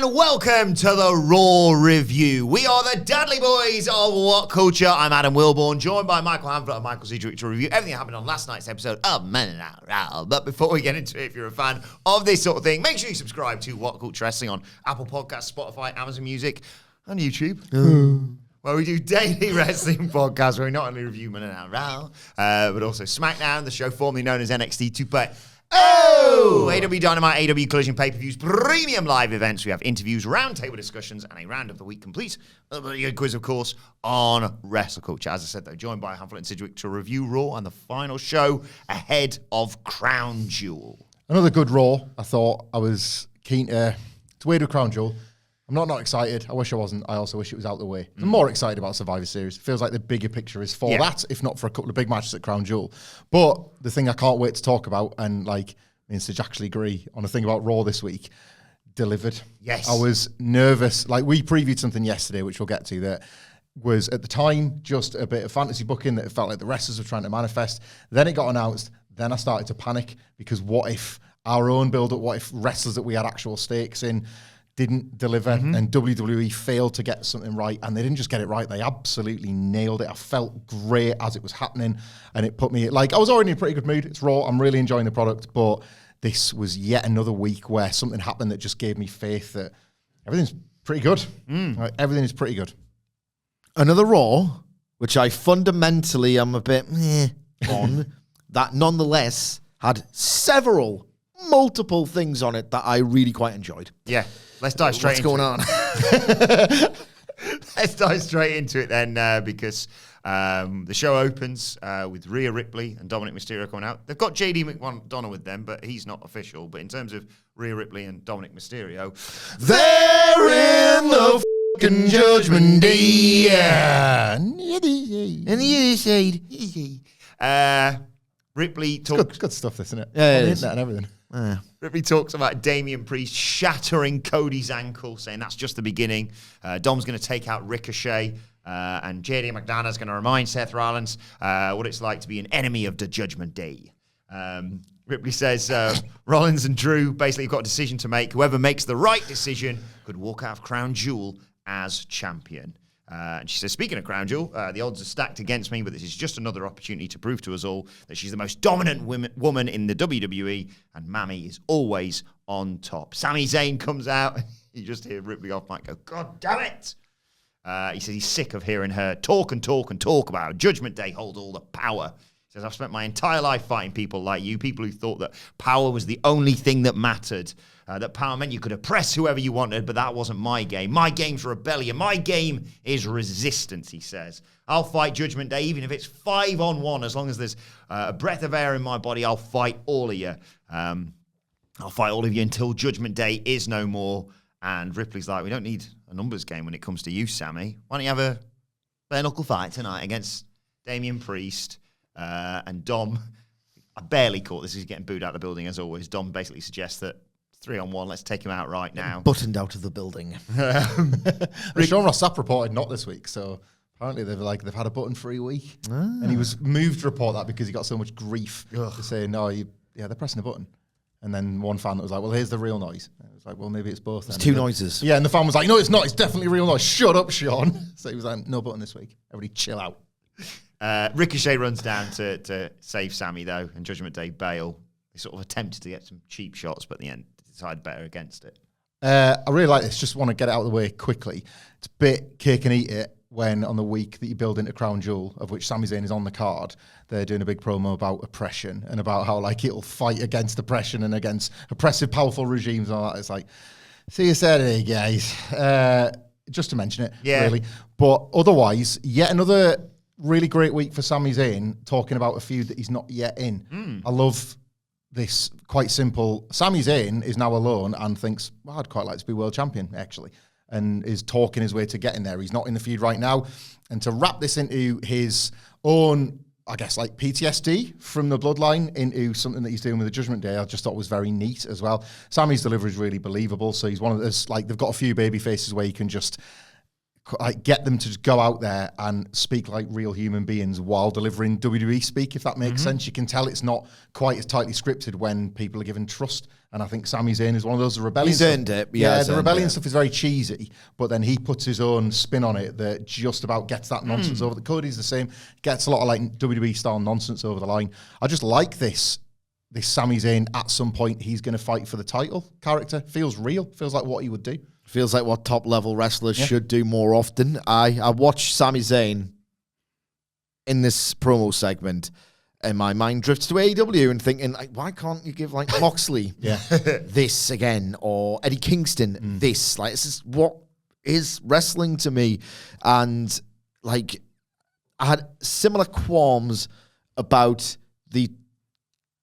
and welcome to the Raw Review. We are the Dadley Boyz of What Culture. I'm Adam Wilborn, joined by Michael Hamflett and Michael Cedric to review everything that happened on last night's episode of Monday Night Raw. But before we get into it, if you're a fan of this sort of thing, make sure you subscribe to What Culture Wrestling on Apple Podcasts, Spotify, Amazon Music, and YouTube. Where we do daily wrestling podcasts where we not only review Monday Night Raw, but also SmackDown, the show formerly known as NXT 2.0. AW Dynamite, AW Collision pay-per-views, premium live events. We have interviews, roundtable discussions, and a round of the week complete. A quiz, of course, on Wrestle Culture. As I said, though, joined by Hamflett and Sidgwick to review Raw and the final show ahead of Crown Jewel. Another good Raw. I thought I was keen to weird with Crown Jewel. I'm not excited. I wish I wasn't. I also wish it was out of the way. I'm more excited about Survivor Series. It feels like the bigger picture is for that, if not for a couple of big matches at Crown Jewel. But the thing I can't wait to talk about, and like me and Sidge actually agree on a thing about Raw this week, delivered. Yes. I was nervous. Like, we previewed something yesterday, which we'll get to, that was at the time just a bit of fantasy booking that it felt like the wrestlers were trying to manifest. Then it got announced. Then I started to panic because what if our own build-up, what if wrestlers that we had actual stakes in didn't deliver, and WWE failed to get something right, and they didn't just get it right, they absolutely nailed it. I felt great as it was happening, and it put me, like, I was already in a pretty good mood. It's Raw, I'm really enjoying the product, but this was yet another week where something happened that just gave me faith that everything's pretty good. Like, everything is pretty good. Another Raw, which I fundamentally am a bit on, that nonetheless had multiple things on it that I really quite enjoyed. Yeah. Let's dive straight into it. What's going on? Let's dive straight into it then, because the show opens with Rhea Ripley and Dominik Mysterio coming out. They've got JD McDonagh with them, but he's not official. But in terms of Rhea Ripley and Dominik Mysterio, They're in the fucking Judgment Day. And the other side. Ripley talks... Good stuff, this, isn't it? Yeah, On the it is. internet and everything. Ripley talks about Damian Priest shattering Cody's ankle, saying that's just the beginning. Dom's going to take out Ricochet, and JD McDonagh's going to remind Seth Rollins what it's like to be an enemy of the Judgment Day. Ripley says Rollins and Drew basically got a decision to make. Whoever makes the right decision could walk out of Crown Jewel as champion. And she says, speaking of Crown Jewel, the odds are stacked against me, but this is just another opportunity to prove to us all that she's the most dominant woman in the WWE, and Mammy is always on top. Sami Zayn comes out, and you just hear Ripley off mic go, God damn it! He says he's sick of hearing her talk about how Judgment Day holds all the power. He says, I've spent my entire life fighting people like you, people who thought that power was the only thing that mattered. That power meant you could oppress whoever you wanted, but that wasn't my game. My game's rebellion. My game is resistance, he says. I'll fight Judgment Day, even if it's 5-on-1. As long as there's a breath of air in my body, I'll fight all of you. I'll fight all of you until Judgment Day is no more. And Ripley's like, we don't need a numbers game when it comes to you, Sammy. Why don't you have a bare-knuckle fight tonight against Damian Priest and Dom? I barely caught this. He's getting booed out of the building, as always. Dom basically suggests that 3-on-1, let's take him out right now. Buttoned out of the building. Sean Ross Sapp reported not this week, so apparently they've had a button-free week. And he was moved to report that because he got so much grief to say, no, they're pressing a button. And then one fan that was like, well, here's the real noise. And it was like, well, maybe it's both. It's two noises. Yeah, and the fan was like, no, it's not. It's definitely real noise. Shut up, Sean. So he was like, no button this week. Everybody chill out. Ricochet runs down to save Sammy, though, and Judgment Day bail. They sort of attempted to get some cheap shots, but in the end, decided better against it. I really like this. Just want to get it out of the way quickly. It's a bit cake and eat it when on the week that you build into Crown Jewel, of which Sami Zayn is on the card, they're doing a big promo about oppression and about how like it'll fight against oppression and against oppressive, powerful regimes and all that. It's like, see you Saturday, guys. Just to mention it, really. But otherwise, yet another really great week for Sami Zayn, talking about a feud that he's not yet in. I love this quite simple. Sami Zayn is now alone and thinks, well, I'd quite like to be world champion, actually, and is talking his way to getting there. He's not in the feud right now. And to wrap this into his own, I guess, like PTSD from the bloodline into something that he's doing with the Judgment Day, I just thought was very neat as well. Sammy's delivery is really believable. So he's one of those, like, they've got a few baby faces where you can just like get them to just go out there and speak like real human beings while delivering WWE speak, if that makes sense. You can tell it's not quite as tightly scripted when people are given trust. And I think Sami Zayn is one of those. The rebellion He's earned it. Yeah, the rebellion stuff is very cheesy, but then he puts his own spin on it that just about gets that nonsense over. The Cody's the same, gets a lot of like WWE style nonsense over the line. I just like this Sami Zayn at some point he's going to fight for the title character. Feels real. Feels like what he would do. Feels like what top level wrestlers should do more often. I watched Sami Zayn in this promo segment, and my mind drifts to AEW and thinking, like, why can't you give like Moxley this again, or Eddie Kingston this? Like, this is what is wrestling to me. And like, I had similar qualms about the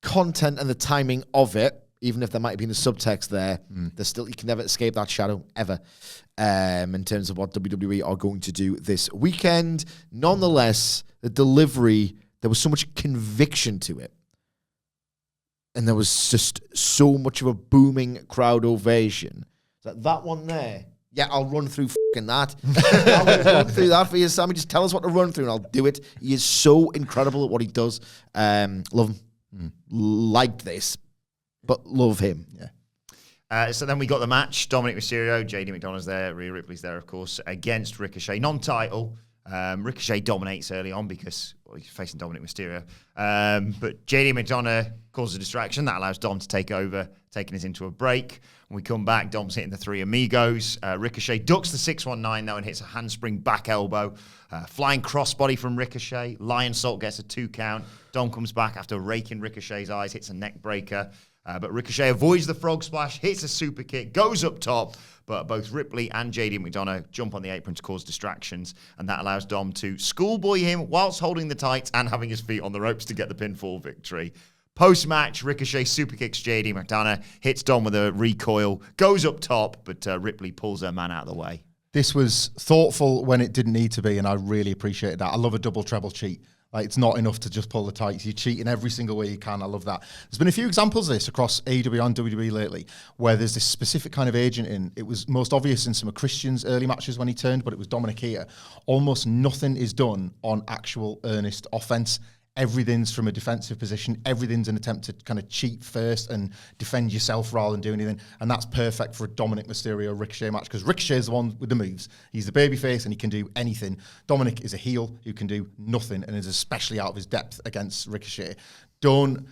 content and the timing of it. Even if there might have been a subtext there, there's still, you can never escape that shadow, ever, in terms of what WWE are going to do this weekend. Nonetheless, the delivery, there was so much conviction to it. And there was just so much of a booming crowd ovation. That one there, yeah, I'll run through fucking that. I will run through that for you, Sammy. Just tell us what to run through and I'll do it. He is so incredible at what he does. Love him. Like this. But love him. Yeah. So then we got the match. Dominik Mysterio, JD McDonagh's there, Rhea Ripley's there, of course, against Ricochet. Non-title. Ricochet dominates early on because he's facing Dominik Mysterio. But JD McDonagh causes a distraction. That allows Dom to take over, taking us into a break. When we come back, Dom's hitting the three amigos. Ricochet ducks the 619, though, and hits a handspring back elbow. Flying crossbody from Ricochet. Lion Salt gets a 2 count. Dom comes back after raking Ricochet's eyes, hits a neck breaker. But Ricochet avoids the frog splash, hits a super kick, goes up top, but both Ripley and JD McDonagh jump on the apron to cause distractions, and that allows Dom to schoolboy him whilst holding the tights and having his feet on the ropes to get the pinfall victory. Post-match, Ricochet super kicks JD McDonagh, hits Dom with a recoil, goes up top, but Ripley pulls her man out of the way. This was thoughtful when it didn't need to be, and I really appreciated that. I love a double treble cheat. Like, it's not enough to just pull the tights. You cheat in every single way you can. I love that. There's been a few examples of this across AEW and WWE lately, where there's this specific kind of agent in. It was most obvious in some of Christian's early matches when he turned, but it was Dominik here. Almost nothing is done on actual earnest offense. Everything's from a defensive position. Everything's an attempt to kind of cheat first and defend yourself rather than do anything. And that's perfect for a Dominik Mysterio Ricochet match, because Ricochet is the one with the moves. He's the babyface and he can do anything. Dominik is a heel who can do nothing and is especially out of his depth against Ricochet. Don't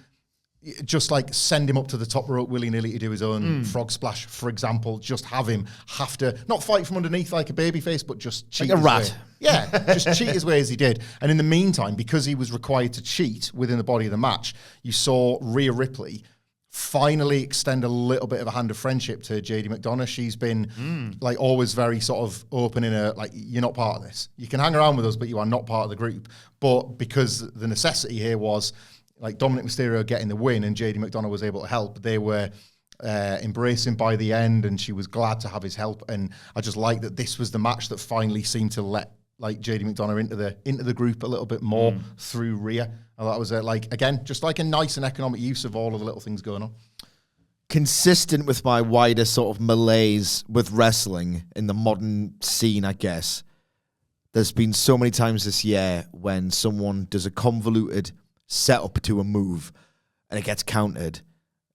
just like send him up to the top rope willy-nilly to do his own frog splash, for example. Just have him have to not fight from underneath like a babyface, but just cheat like a rat. Way. Yeah, just cheat his way as he did. And in the meantime, because he was required to cheat within the body of the match, you saw Rhea Ripley finally extend a little bit of a hand of friendship to JD McDonagh. She's been like always very sort of open in a, like, you're not part of this. You can hang around with us, but you are not part of the group. But because the necessity here was like Dominik Mysterio getting the win and JD McDonagh was able to help, they were embracing by the end, and she was glad to have his help. And I just like that this was the match that finally seemed to let like JD McDonagh into the group a little bit more through Rhea. And that was like, again, just like a nice and economic use of all of the little things going on. Consistent with my wider sort of malaise with wrestling in the modern scene, I guess. There's been so many times this year when someone does a convoluted setup to a move and it gets countered,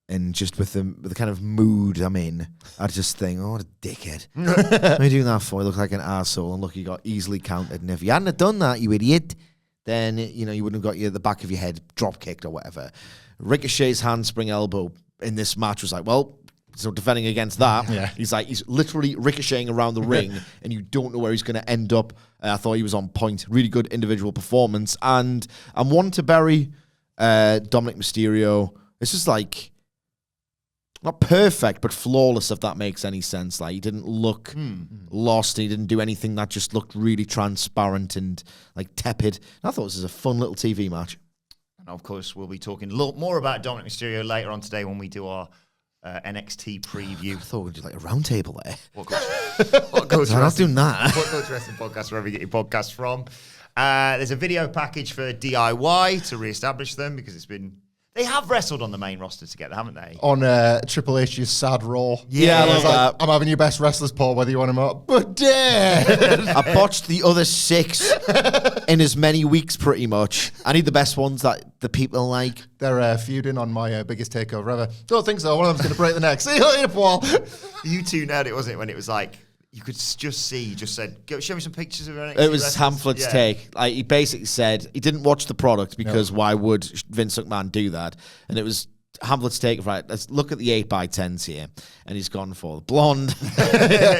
and just with the kind of mood I'm in, I just think, oh, what a dickhead. What are you doing that for? You look like an arsehole, and look, you got easily countered. And if you hadn't have done that, you idiot, then you wouldn't have got the back of your head drop kicked or whatever. Ricochet's handspring elbow in this match was like, well, so defending against that, he's literally ricocheting around the ring, and you don't know where he's going to end up. I thought he was on point. Really good individual performance. And I'm one to bury Dominik Mysterio. This is like, not perfect, but flawless, if that makes any sense. Like, he didn't look lost. He didn't do anything that just looked really transparent and like tepid. And I thought this was a fun little TV match. And of course, we'll be talking a lot more about Dominik Mysterio later on today when we do our NXT preview. I thought we'd do like a round table there. What goes I'm not doing that. What goes wrestling podcast, wherever you get your podcasts from. There's a video package for DIY to reestablish them, because it's been They have wrestled on the main roster together, haven't they? On Triple H's sad Raw. Yeah, I love that. I'm having your best wrestlers, Paul, whether you want them or not. But dead. I botched the other 6 in as many weeks, pretty much. I need the best ones that the people like. They're feuding on my biggest takeover ever. Don't think so. One of them's going to break the neck. See you later, Paul. You two nailed it, wasn't it? When it was like, you could just see, he just said, "Go show me some pictures of NXT It was wrestlers." Hamlet's take. Like, he basically said he didn't watch the product because why would Vince McMahon do that? And it was Hamlet's take, right, let's look at the 8x10s here. And he's gone for the blonde.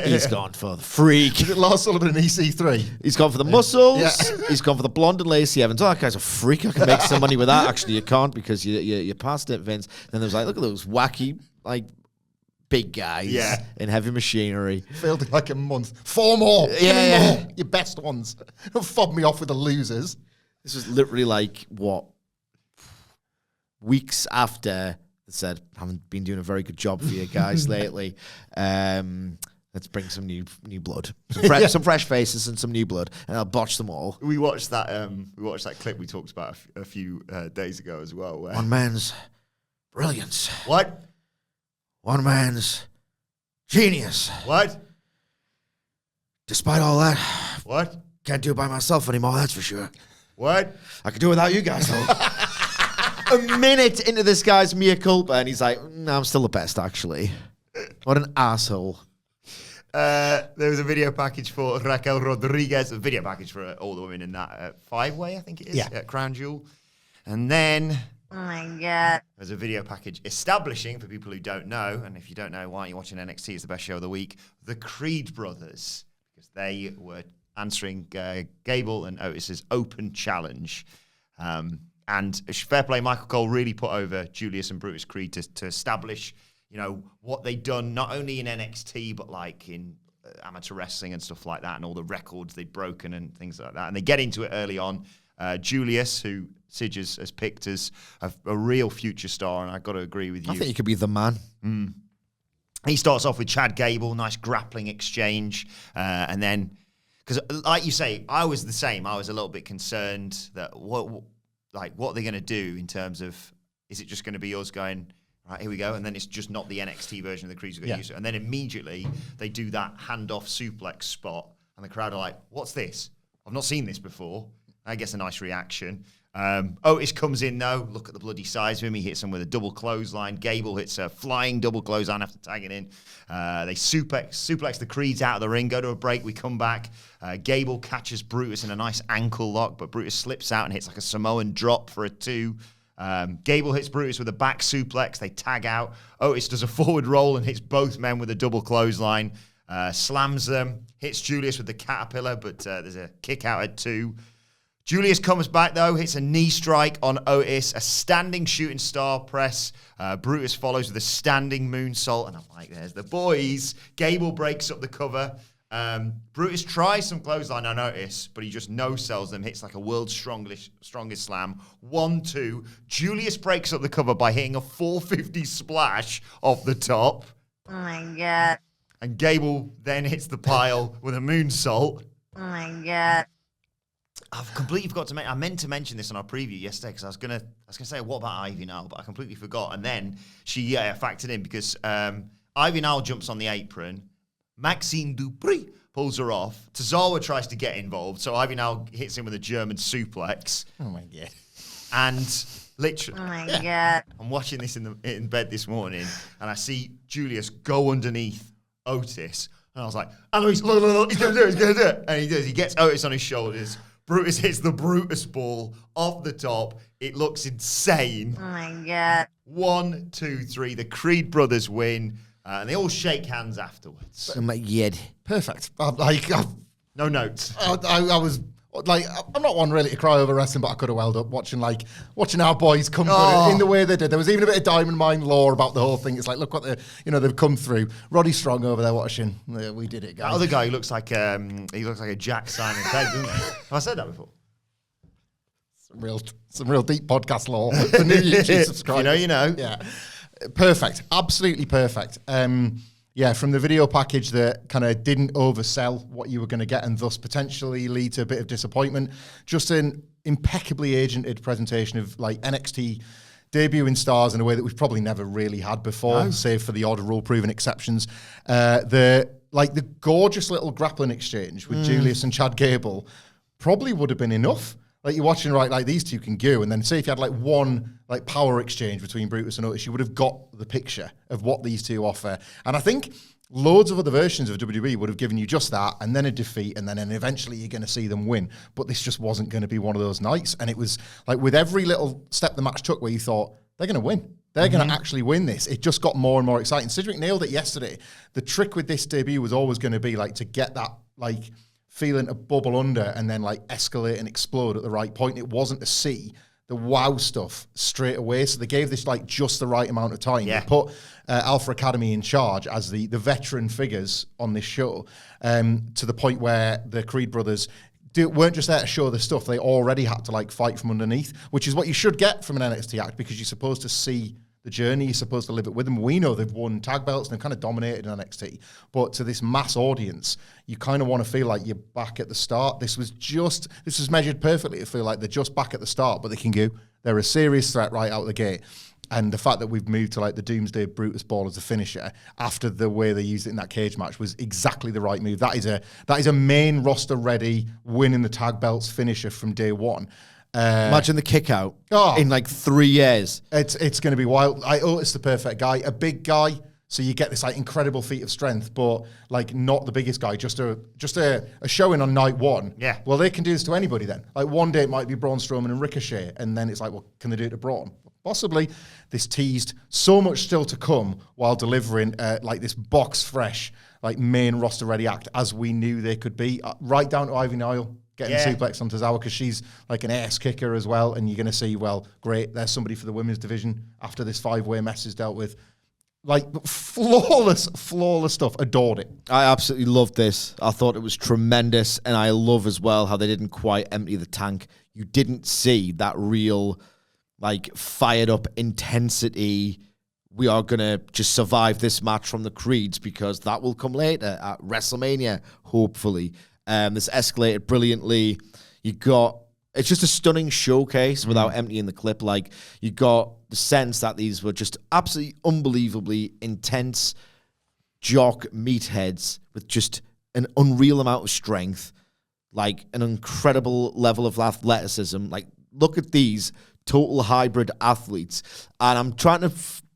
He's gone for the freak. Is it Lars Sullivan and EC3? He's gone for the muscles. Yeah. He's gone for the blonde and Lacey Evans. Oh, that guy's a freak. I can make some money with that. Actually, you can't because you're past it, Vince. Then there's like, look at those wacky, like, big guys in heavy machinery. Failed in like a month. 4 more. Yeah. More. Your best ones. Don't fob me off with the losers. This was literally like, what, weeks after they said, haven't been doing a very good job for you guys lately. Let's bring some new blood. Some fresh faces and some new blood, and I'll botch them all. We watched that clip we talked about a few days ago as well. Where One man's brilliance. What? One man's genius. What? Despite all that, What? can't do it by myself anymore, that's for sure. What? I could do it without you guys, though. A minute into this guy's mea culpa, and he's like, no, I'm still the best, actually. What an asshole. There was a video package for Raquel Rodriguez, a video package for all the women in that 5-way, I think it is, at Crown Jewel. And then... oh my God. There's a video package establishing, for people who don't know, and if you don't know, why aren't you watching NXT? It's the best show of the week. The Creed brothers, because they were answering Gable and Otis's open challenge. And fair play, Michael Cole really put over Julius and Brutus Creed to establish, you know, what they'd done, not only in NXT, but like in amateur wrestling and stuff like that, and all the records they'd broken and things like that. And they get into it early on. Julius, who Sige has picked as a real future star, and I've got to agree with you. I think he could be the man. He starts off with Chad Gable, nice grappling exchange, and then, because like you say, I was the same. I was a little bit concerned that what are they going to do in terms of, is it just going to be us going, right, here we go, and then it's just not the NXT version of the Creeds we're going to use. And then immediately they do that handoff suplex spot, and the crowd are like, what's this? I've not seen this before. I guess a nice reaction. Otis comes in, though. Look at the bloody size of him. He hits him with a double clothesline. Gable hits a flying double clothesline after tagging in. They suplex the Creeds out of the ring, go to a break. We come back. Gable catches Brutus in a nice ankle lock, but Brutus slips out and hits like a Samoan drop for a 2. Gable hits Brutus with a back suplex. They tag out. Otis does a forward roll and hits both men with a double clothesline. Slams them. Hits Julius with the caterpillar, but there's a kick out at 2. Julius comes back, though, hits a knee strike on Otis, a standing shooting star press. Brutus follows with a standing moonsault, and I'm like, there's the boys. Gable breaks up the cover. Brutus tries some clothesline on Otis, but he just no-sells them, hits like a world's strongest slam. 1-2. Julius breaks up the cover by hitting a 450 splash off the top. Oh, my God. And Gable then hits the pile with a moonsault. Oh, my God. I've completely forgot to mention. I meant to mention this on our preview yesterday because I was gonna say, what about Ivy Nile? But I completely forgot. And then she factored in because Ivy Nile jumps on the apron. Maxine Dupree pulls her off. Tozawa tries to get involved, so Ivy Nile hits him with a German suplex. Oh my God! And literally, oh my God! I'm watching this in bed this morning, and I see Julius go underneath Otis, and I was like, "Oh, he's gonna do it! He's gonna do it!" And he does. He gets Otis on his shoulders. Brutus hits the Brutus ball off the top. It looks insane. Oh, my God. 1, 2, 3. The Creed brothers win, and they all shake hands afterwards. Oh, my God. Perfect. No notes. I was... Like, I'm not one really to cry over wrestling, but I could have welled up watching our boys come through in the way they did. There was even a bit of Diamond Mine lore about the whole thing. It's like, look what they've come through. Roddy Strong over there watching. We did it, guys. That other guy looks like a Jack Simon Pegg, doesn't he? Have I said that before? Some real deep podcast lore. The new YouTube subscribers. You know. Yeah. Perfect. Absolutely perfect. Yeah, from the video package that kind of didn't oversell what you were going to get and thus potentially lead to a bit of disappointment. Just an impeccably agented presentation of like NXT debuting stars in a way that we've probably never really had before, save for the odd rule-proven exceptions. The gorgeous little grappling exchange with Julius and Chad Gable probably would have been enough. Like, you're watching, right, like, these two can go, and then say if you had, like, one, like, power exchange between Brutus and Otis, you would have got the picture of what these two offer. And I think loads of other versions of WWE would have given you just that, and then a defeat, and then eventually you're going to see them win. But this just wasn't going to be one of those nights. And it was, like, with every little step the match took where you thought, they're going to win. They're going to actually win this. It just got more and more exciting. Cedric nailed it yesterday. The trick with this debut was always going to be, like, to get that, like, feeling to bubble under and then, like, escalate and explode at the right point. It wasn't to see the wow stuff straight away. So they gave this, like, just the right amount of time. Yeah. They put Alpha Academy in charge as the veteran figures on this show, to the point where the Creed brothers weren't just there to show the stuff. They already had to, like, fight from underneath, which is what you should get from an NXT act, because you're supposed to see the journey, you're supposed to live it with them. We know they've won tag belts and they've kind of dominated in NXT, but to this mass audience, you kind of want to feel like you're back at the start. This was measured perfectly to feel like they're just back at the start, but they can go. They're a serious threat right out the gate. And the fact that we've moved to, like, the Doomsday Brutus Ball as a finisher after the way they used it in that cage match was exactly the right move. That is a main roster ready winning the tag belts finisher from day one. Imagine the kick out in like 3 years. It's going to be wild. Otis the perfect guy, a big guy, so you get this, like, incredible feat of strength, but, like, not the biggest guy. Just a showing on night one. Yeah. Well, they can do this to anybody then. Like, one day it might be Braun Strowman and Ricochet, and then it's like, well, can they do it to Braun? Possibly. This teased so much still to come while delivering like this box fresh, like, main roster ready act as we knew they could be, right down to Ivy Nile. Getting suplex on Tozawa, because she's like an ass kicker as well, and you're going to see, well, great, there's somebody for the women's division after this 5-way mess is dealt with. Like, flawless stuff. Adored it. I absolutely loved this. I thought it was tremendous, and I love as well how they didn't quite empty the tank. You didn't see that real, like, fired up intensity. We are going to just survive this match from the Creeds, because that will come later at WrestleMania, hopefully. This escalated brilliantly. It's just a stunning showcase without emptying the clip. Like, you got the sense that these were just absolutely unbelievably intense jock meatheads with just an unreal amount of strength, like an incredible level of athleticism. Like, look at these total hybrid athletes. And I'm trying to...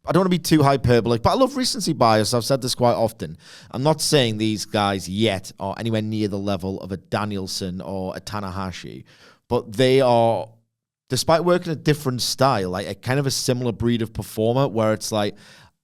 I don't want to be too hyperbolic, but I love recency bias. I've said this quite often. I'm not saying these guys yet are anywhere near the level of a Danielson or a Tanahashi, but they are, despite working a different style, like a kind of a similar breed of performer, where it's like,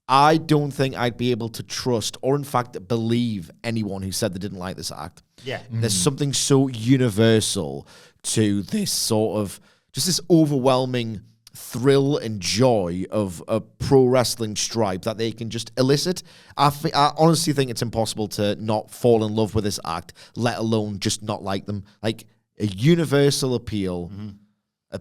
I don't think I'd be able to trust or, in fact, believe anyone who said they didn't like this act. Yeah. There's something so universal to this sort of, just this overwhelming thrill and joy of a pro wrestling stripe that they can just elicit. I honestly think it's impossible to not fall in love with this act, let alone just not like them. Like, a universal appeal, a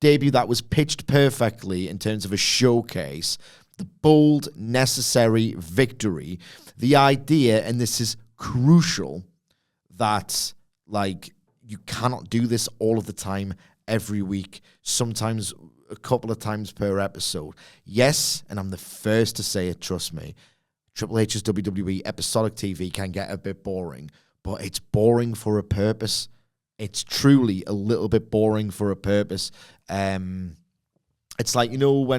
debut that was pitched perfectly in terms of a showcase, the bold, necessary victory, the idea, and this is crucial, that, like, you cannot do this all of the time, every week, sometimes a couple of times per episode. Yes, and I'm the first to say it, trust me, Triple H's WWE episodic TV can get a bit boring, but it's boring for a purpose. It's truly a little bit boring for a purpose. It's like, you know,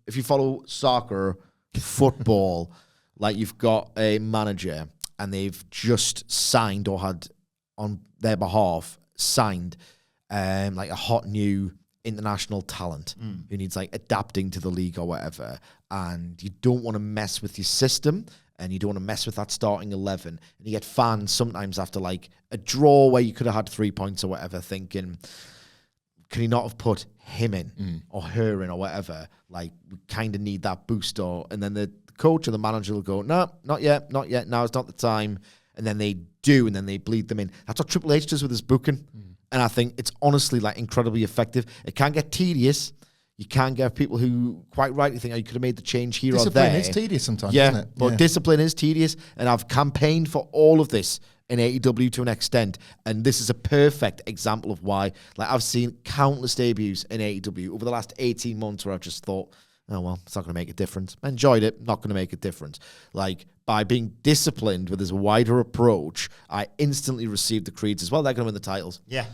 if you follow soccer, football, like, you've got a manager and they've just signed, or had on their behalf signed, like a hot new international talent who needs, like, adapting to the league or whatever, and you don't want to mess with your system, and you don't want to mess with that starting 11, and you get fans sometimes after, like, a draw where you could have had 3 points or whatever, thinking, can you not have put him in or her in or whatever? Like, we kind of need that boost. And then the coach or the manager will go, no, not yet, now it's not the time, and then they do, and then they bleed them in. That's what Triple H does with his booking. And I think it's honestly, like, incredibly effective. It can get tedious. You can get people who quite rightly think, you could have made the change here or there. Discipline is tedious sometimes, isn't it? But discipline is tedious, and I've campaigned for all of this in AEW to an extent, and this is a perfect example of why. Like, I've seen countless debuts in AEW over the last 18 months where I've just thought, oh, well, it's not going to make a difference. I enjoyed it, not going to make a difference. Like, by being disciplined with this wider approach, I instantly received the creeds as well. They're going to win the titles. Yeah.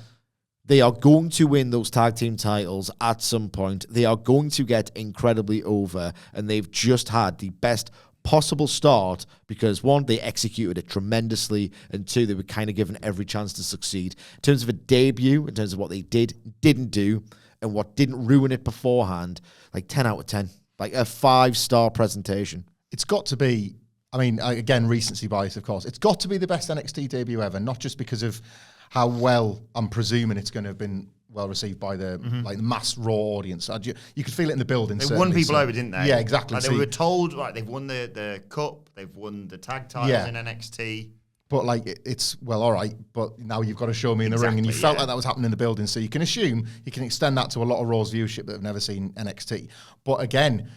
They are going to win those tag team titles at some point. They are going to get incredibly over, and they've just had the best possible start because, one, they executed it tremendously, and two, they were kind of given every chance to succeed. In terms of a debut, in terms of what they didn't do, and what didn't ruin it beforehand, like 10 out of 10. Like a 5-star presentation. It's got to be, I mean, again, recency bias, of course. It's got to be the best NXT debut ever, not just because of how well I'm presuming it's going to have been well received by the like the mass Raw audience. You could feel it in the building. They won people over, didn't they? Yeah, exactly. Like, they were told, right, they've won the cup, they've won the tag titles in NXT. But like, it's, well, all right, but now you've got to show me in the ring, and you felt like that was happening in the building, so you can assume you can extend that to a lot of Raw's viewership that have never seen NXT. But again,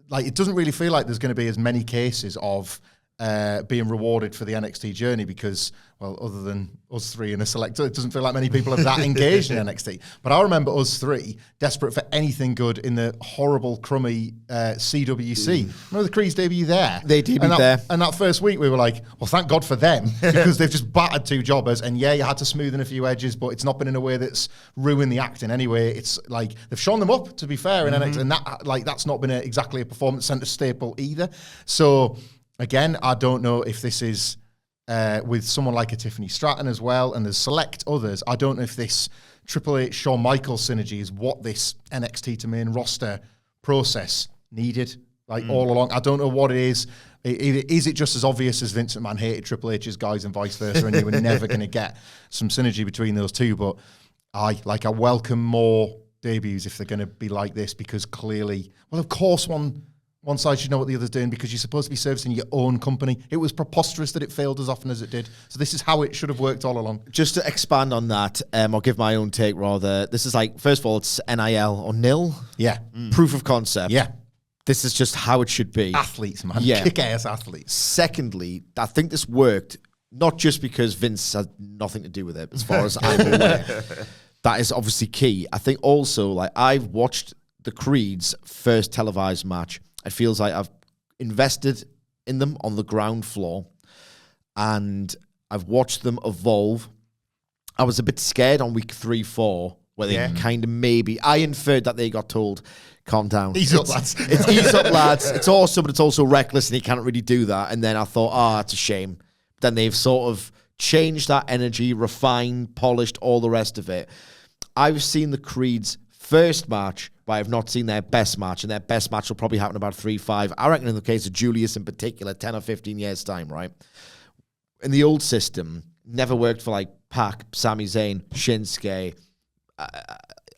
like, it doesn't really feel like there's going to be as many cases of being rewarded for the NXT journey because, well, other than us three in a select, it doesn't feel like many people are that engaged in NXT. But I remember us three desperate for anything good in the horrible, crummy CWC. Remember the Creed's debut there? They debuted there. And that first week we were like, well, thank God for them because they've just battered 2 jobbers. And yeah, you had to smoothen a few edges, but it's not been in a way that's ruined the acting anyway. It's like they've shown them up, to be fair, in NXT, and that, like, that's not been exactly a performance center staple either. So again, I don't know if this is with someone like a Tiffany Stratton as well, and there's select others. I don't know if this Triple H Shawn Michaels synergy is what this NXT to main roster process needed, like all along. I don't know what it is. Is it just as obvious as Vince McMahon hated Triple H's guys and vice versa, and you were never going to get some synergy between those two? But I welcome more debuts if they're going to be like this, because clearly, well, of course, one side should know what the other's doing because you're supposed to be servicing your own company. It was preposterous that it failed as often as it did. So this is how it should have worked all along. Just to expand on that, I'll give my own take rather. This is like, first of all, it's NIL or nil. Yeah. Proof of concept. Yeah. This is just how it should be. Athletes, man. Yeah. Kick-ass athletes. Secondly, I think this worked not just because Vince had nothing to do with it, as far as I'm aware. That is obviously key. I think also, like, I've watched the Creed's first televised match. It feels like I've invested in them on the ground floor, and I've watched them evolve. I was a bit scared on week 3, 4, where they kind of maybe... I inferred that they got told, calm down. Ease up, lads. It's ease up, lads. It's awesome, but it's also reckless, and he can't really do that. And then I thought, that's a shame. Then they've sort of changed that energy, refined, polished, all the rest of it. I've seen the Creed's first match, but I have not seen their best match, and their best match will probably happen about 3-5. I reckon in the case of Julius in particular, 10 or 15 years' time, right? In the old system, never worked for like Pac, Sami Zayn, Shinsuke,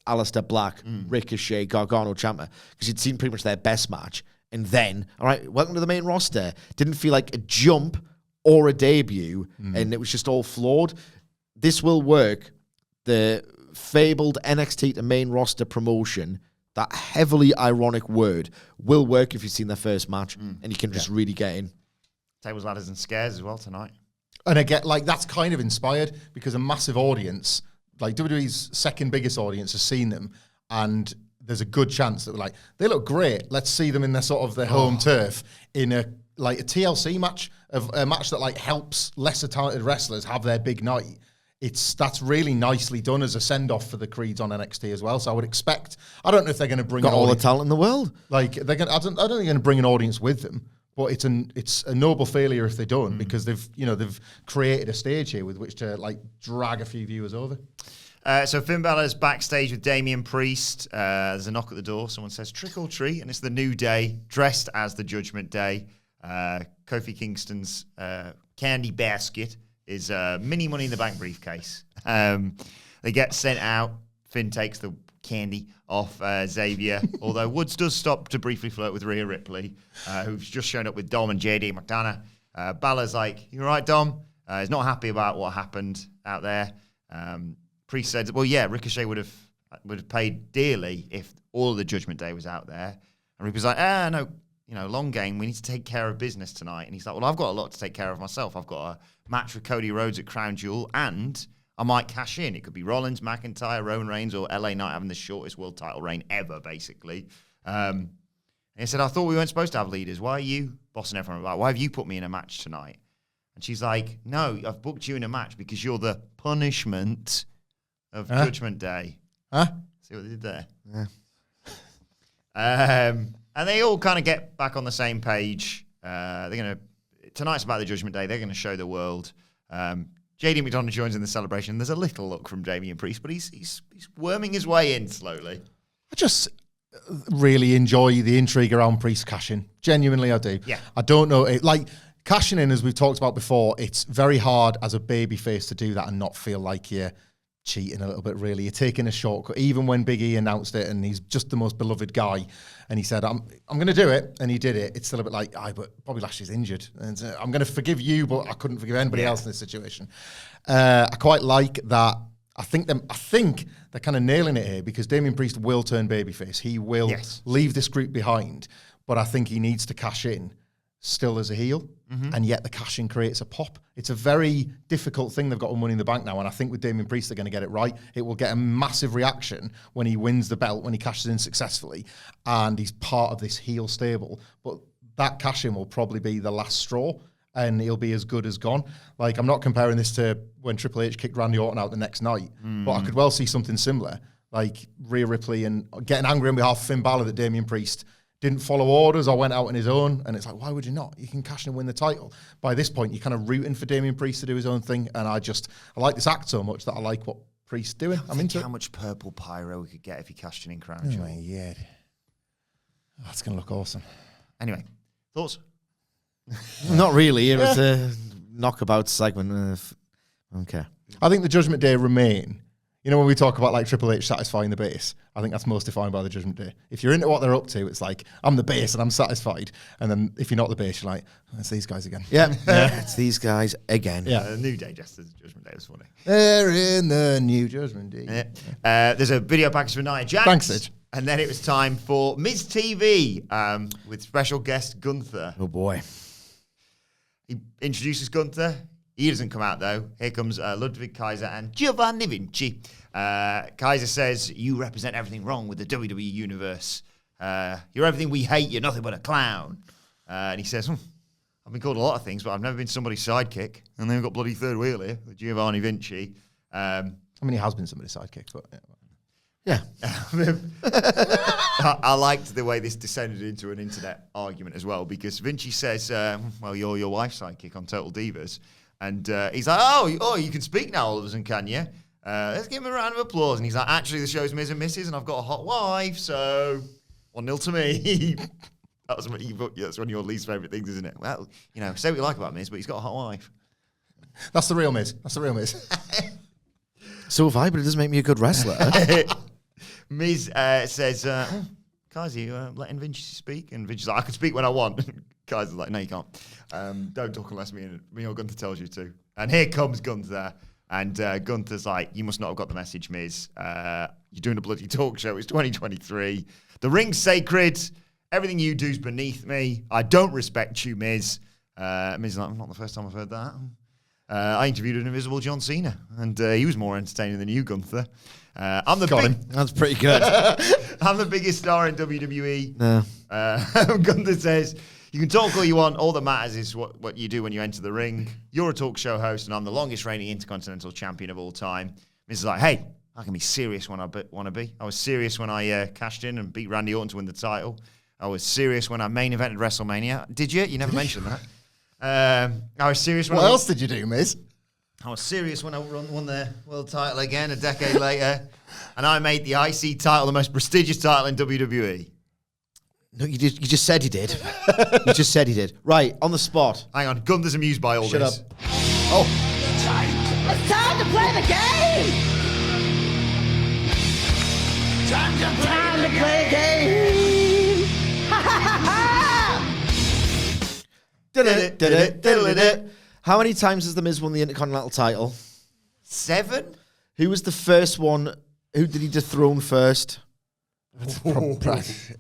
Aleister Black, Ricochet, Gargano, Ciampa, because you'd seen pretty much their best match. And then, all right, welcome to the main roster. Didn't feel like a jump or a debut, and it was just all flawed. This will work. The fabled NXT to main roster promotion, that heavily ironic word, will work if you've seen their first match, and you can just really get in. Tables, ladders, and scares as well tonight. And I get, like, that's kind of inspired because a massive audience, like WWE's second biggest audience, has seen them, and there's a good chance that we're like, they look great. Let's see them in their sort of their home turf in a TLC match, of a match that like helps lesser talented wrestlers have their big night. That's really nicely done as a send-off for the Creeds on NXT as well. So I would expect, I don't know if they're going to bring all the talent in the world. Like, I don't think they're going to bring an audience with them, but it's a noble failure if they don't, because they've created a stage here with which to like drag a few viewers over. So Finn Balor's backstage with Damian Priest. There's a knock at the door. Someone says trick or treat, and it's the New Day dressed as the Judgment Day. Kofi Kingston's candy basket is mini Money in the Bank briefcase. They get sent out. Finn takes the candy off Xavier, although Woods does stop to briefly flirt with Rhea Ripley, who's just shown up with Dom and JD McDonagh. Balor's like, you all right, Dom? He's not happy about what happened out there. Priest said, well, yeah, Ricochet would have paid dearly if all of the Judgment Day was out there. And Rick was like, no, long game. We need to take care of business tonight. And he's like, well, I've got a lot to take care of myself. I've got a match with Cody Rhodes at Crown Jewel, and I might cash in. It could be Rollins, McIntyre, Roman Reigns, or LA Knight having the shortest world title reign ever, basically. And he said, I thought we weren't supposed to have leaders. Why are you bossing everyone about? Why have you put me in a match tonight? And she's like, no, I've booked you in a match because you're the punishment of Judgment Day. Huh? See what they did there? Yeah. And they all kind of get back on the same page. Tonight's about the Judgment Day. They're going to show the world. JD McDonagh joins in the celebration. There's a little look from Damian Priest, but he's worming his way in slowly. I just really enjoy the intrigue around Priest cashing. Genuinely, I do. Yeah. I don't know. Cashing in, as we've talked about before, it's very hard as a babyface to do that and not feel like you're cheating a little bit, really. You're taking a shortcut. Even when Big E announced it, and he's just the most beloved guy, and he said, I'm going to do it, and he did it, it's still a bit like, but Bobby Lashley's injured. And I'm going to forgive you, but I couldn't forgive anybody else in this situation. I quite like that. I think they're kind of nailing it here, because Damian Priest will turn babyface. He will leave this group behind, but I think he needs to cash in still as a heel, and yet the cash-in creates a pop. It's a very difficult thing they've got with Money in the Bank now, and I think with Damian Priest they're going to get it right. It will get a massive reaction when he wins the belt, when he cashes in successfully, and he's part of this heel stable. But that cash-in will probably be the last straw, and he'll be as good as gone. Like, I'm not comparing this to when Triple H kicked Randy Orton out the next night, but I could well see something similar, like Rhea Ripley and getting angry on behalf of Finn Balor that Damian Priest didn't follow orders or went out on his own. And it's like, why would you not? You can cash in and win the title. By this point, you're kind of rooting for Damian Priest to do his own thing. And I like this act so much that I like what Priest's doing. I'm into how much purple pyro we could get if he cashed in Crown Jewel. Oh, yeah. That's going to look awesome. Anyway, thoughts? Not really. It was a knockabout segment. Okay. I think the Judgment Day remain. You know, when we talk about like Triple H satisfying the base, I think that's most defined by the Judgment Day. If you're into what they're up to, it's like, I'm the base and I'm satisfied. And then if you're not the base, you're like, it's these guys again. Yeah, it's these guys again. Yeah, the New Day just as Judgment Day was funny. They're in the New Judgment Day. Yeah. There's a video package for Nia Jax. Thanks, Sid. And then it was time for Miz TV with special guest Gunther. Oh, boy. He introduces Gunther. He doesn't come out, though. Here comes Ludwig Kaiser and Giovanni Vinci. Kaiser says, you represent everything wrong with the WWE Universe. You're everything we hate. You're nothing but a clown. And he says, I've been called a lot of things, but I've never been somebody's sidekick. And then we've got bloody third wheel here with Giovanni Vinci. I mean, he has been somebody's sidekick, but... Yeah. I liked the way this descended into an internet argument as well, because Vinci says, well, you're your wife's sidekick on Total Divas. And he's like, oh, you can speak now all of a sudden, can you? Let's give him a round of applause. And he's like, actually, the show's Miz and Mrs. and I've got a hot wife, so 1-0 to me. That's one of your least favourite things, isn't it? Well, say what you like about Miz, but he's got a hot wife. That's the real Miz. That's the real Miz. So have I, but it doesn't make me a good wrestler. Miz says, Kaiser, you letting Vinci speak? And Vinci's like, I can speak when I want. Kaiser's like, no, you can't. Don't talk unless me or Gunther tells you to. And here comes Gunther. And Gunther's like, you must not have got the message, Miz. You're doing a bloody talk show. It's 2023. The ring's sacred. Everything you do is beneath me. I don't respect you, Miz. Miz is like, not the first time I've heard that. I interviewed an invisible John Cena, and he was more entertaining than you, Gunther. That's pretty good. I'm the biggest star in WWE. No. Gunther says, you can talk all you want. All that matters is what you do when you enter the ring. You're a talk show host, and I'm the longest reigning Intercontinental Champion of all time. Miz is like, hey, I can be serious when I want to be. I was serious when I cashed in and beat Randy Orton to win the title. I was serious when I main evented WrestleMania. Did you? You never mentioned that. I was serious when What else did you do, Miz? I was serious when I won the world title again a decade later. And I made the IC title the most prestigious title in WWE. No, you did. You just said he did. You just said he did. Right, on the spot. Hang on, Gunther's amused by all Shut this. up. Oh. It's time to play the game! Time to play the game! Ha ha ha ha! How many times has The Miz won the Intercontinental title? 7? Who was the first one? Who did he dethrone first?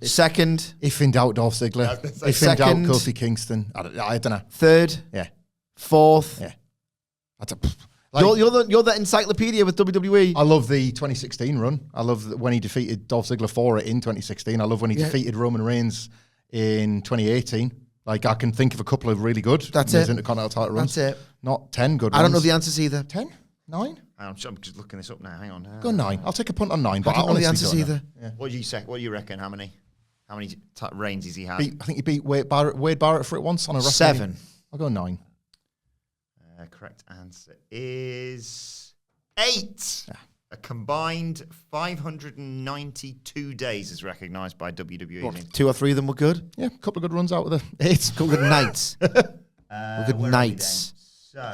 Second. If in doubt, Dolph Ziggler. If in doubt, second. Kofi Kingston. I don't know. Third. Yeah. Fourth. Yeah. You're the encyclopedia with WWE. I love the 2016 run. I love when he defeated Dolph Ziggler for it in 2016. I love when he defeated Roman Reigns in 2018. Like, I can think of a couple of really good Intercontinental title runs. That's it. Not 10 good I ones. don't know the answers either. 10? 9? I'm just looking this up now. Hang on. Go 9. I'll take a punt on 9. But I don't know the honestly answers either. Yeah. What do you say? What do you reckon? How many reigns has he had? I think he beat Wade Barrett for it once on a WrestleMania. 7. I'll go 9. Correct answer is 8. Yeah. A combined 592 days is recognised by WWE. What, 2 or 3 of them were good? Yeah, a couple of good runs out of the 8. Couple of good nights. Good nights. So,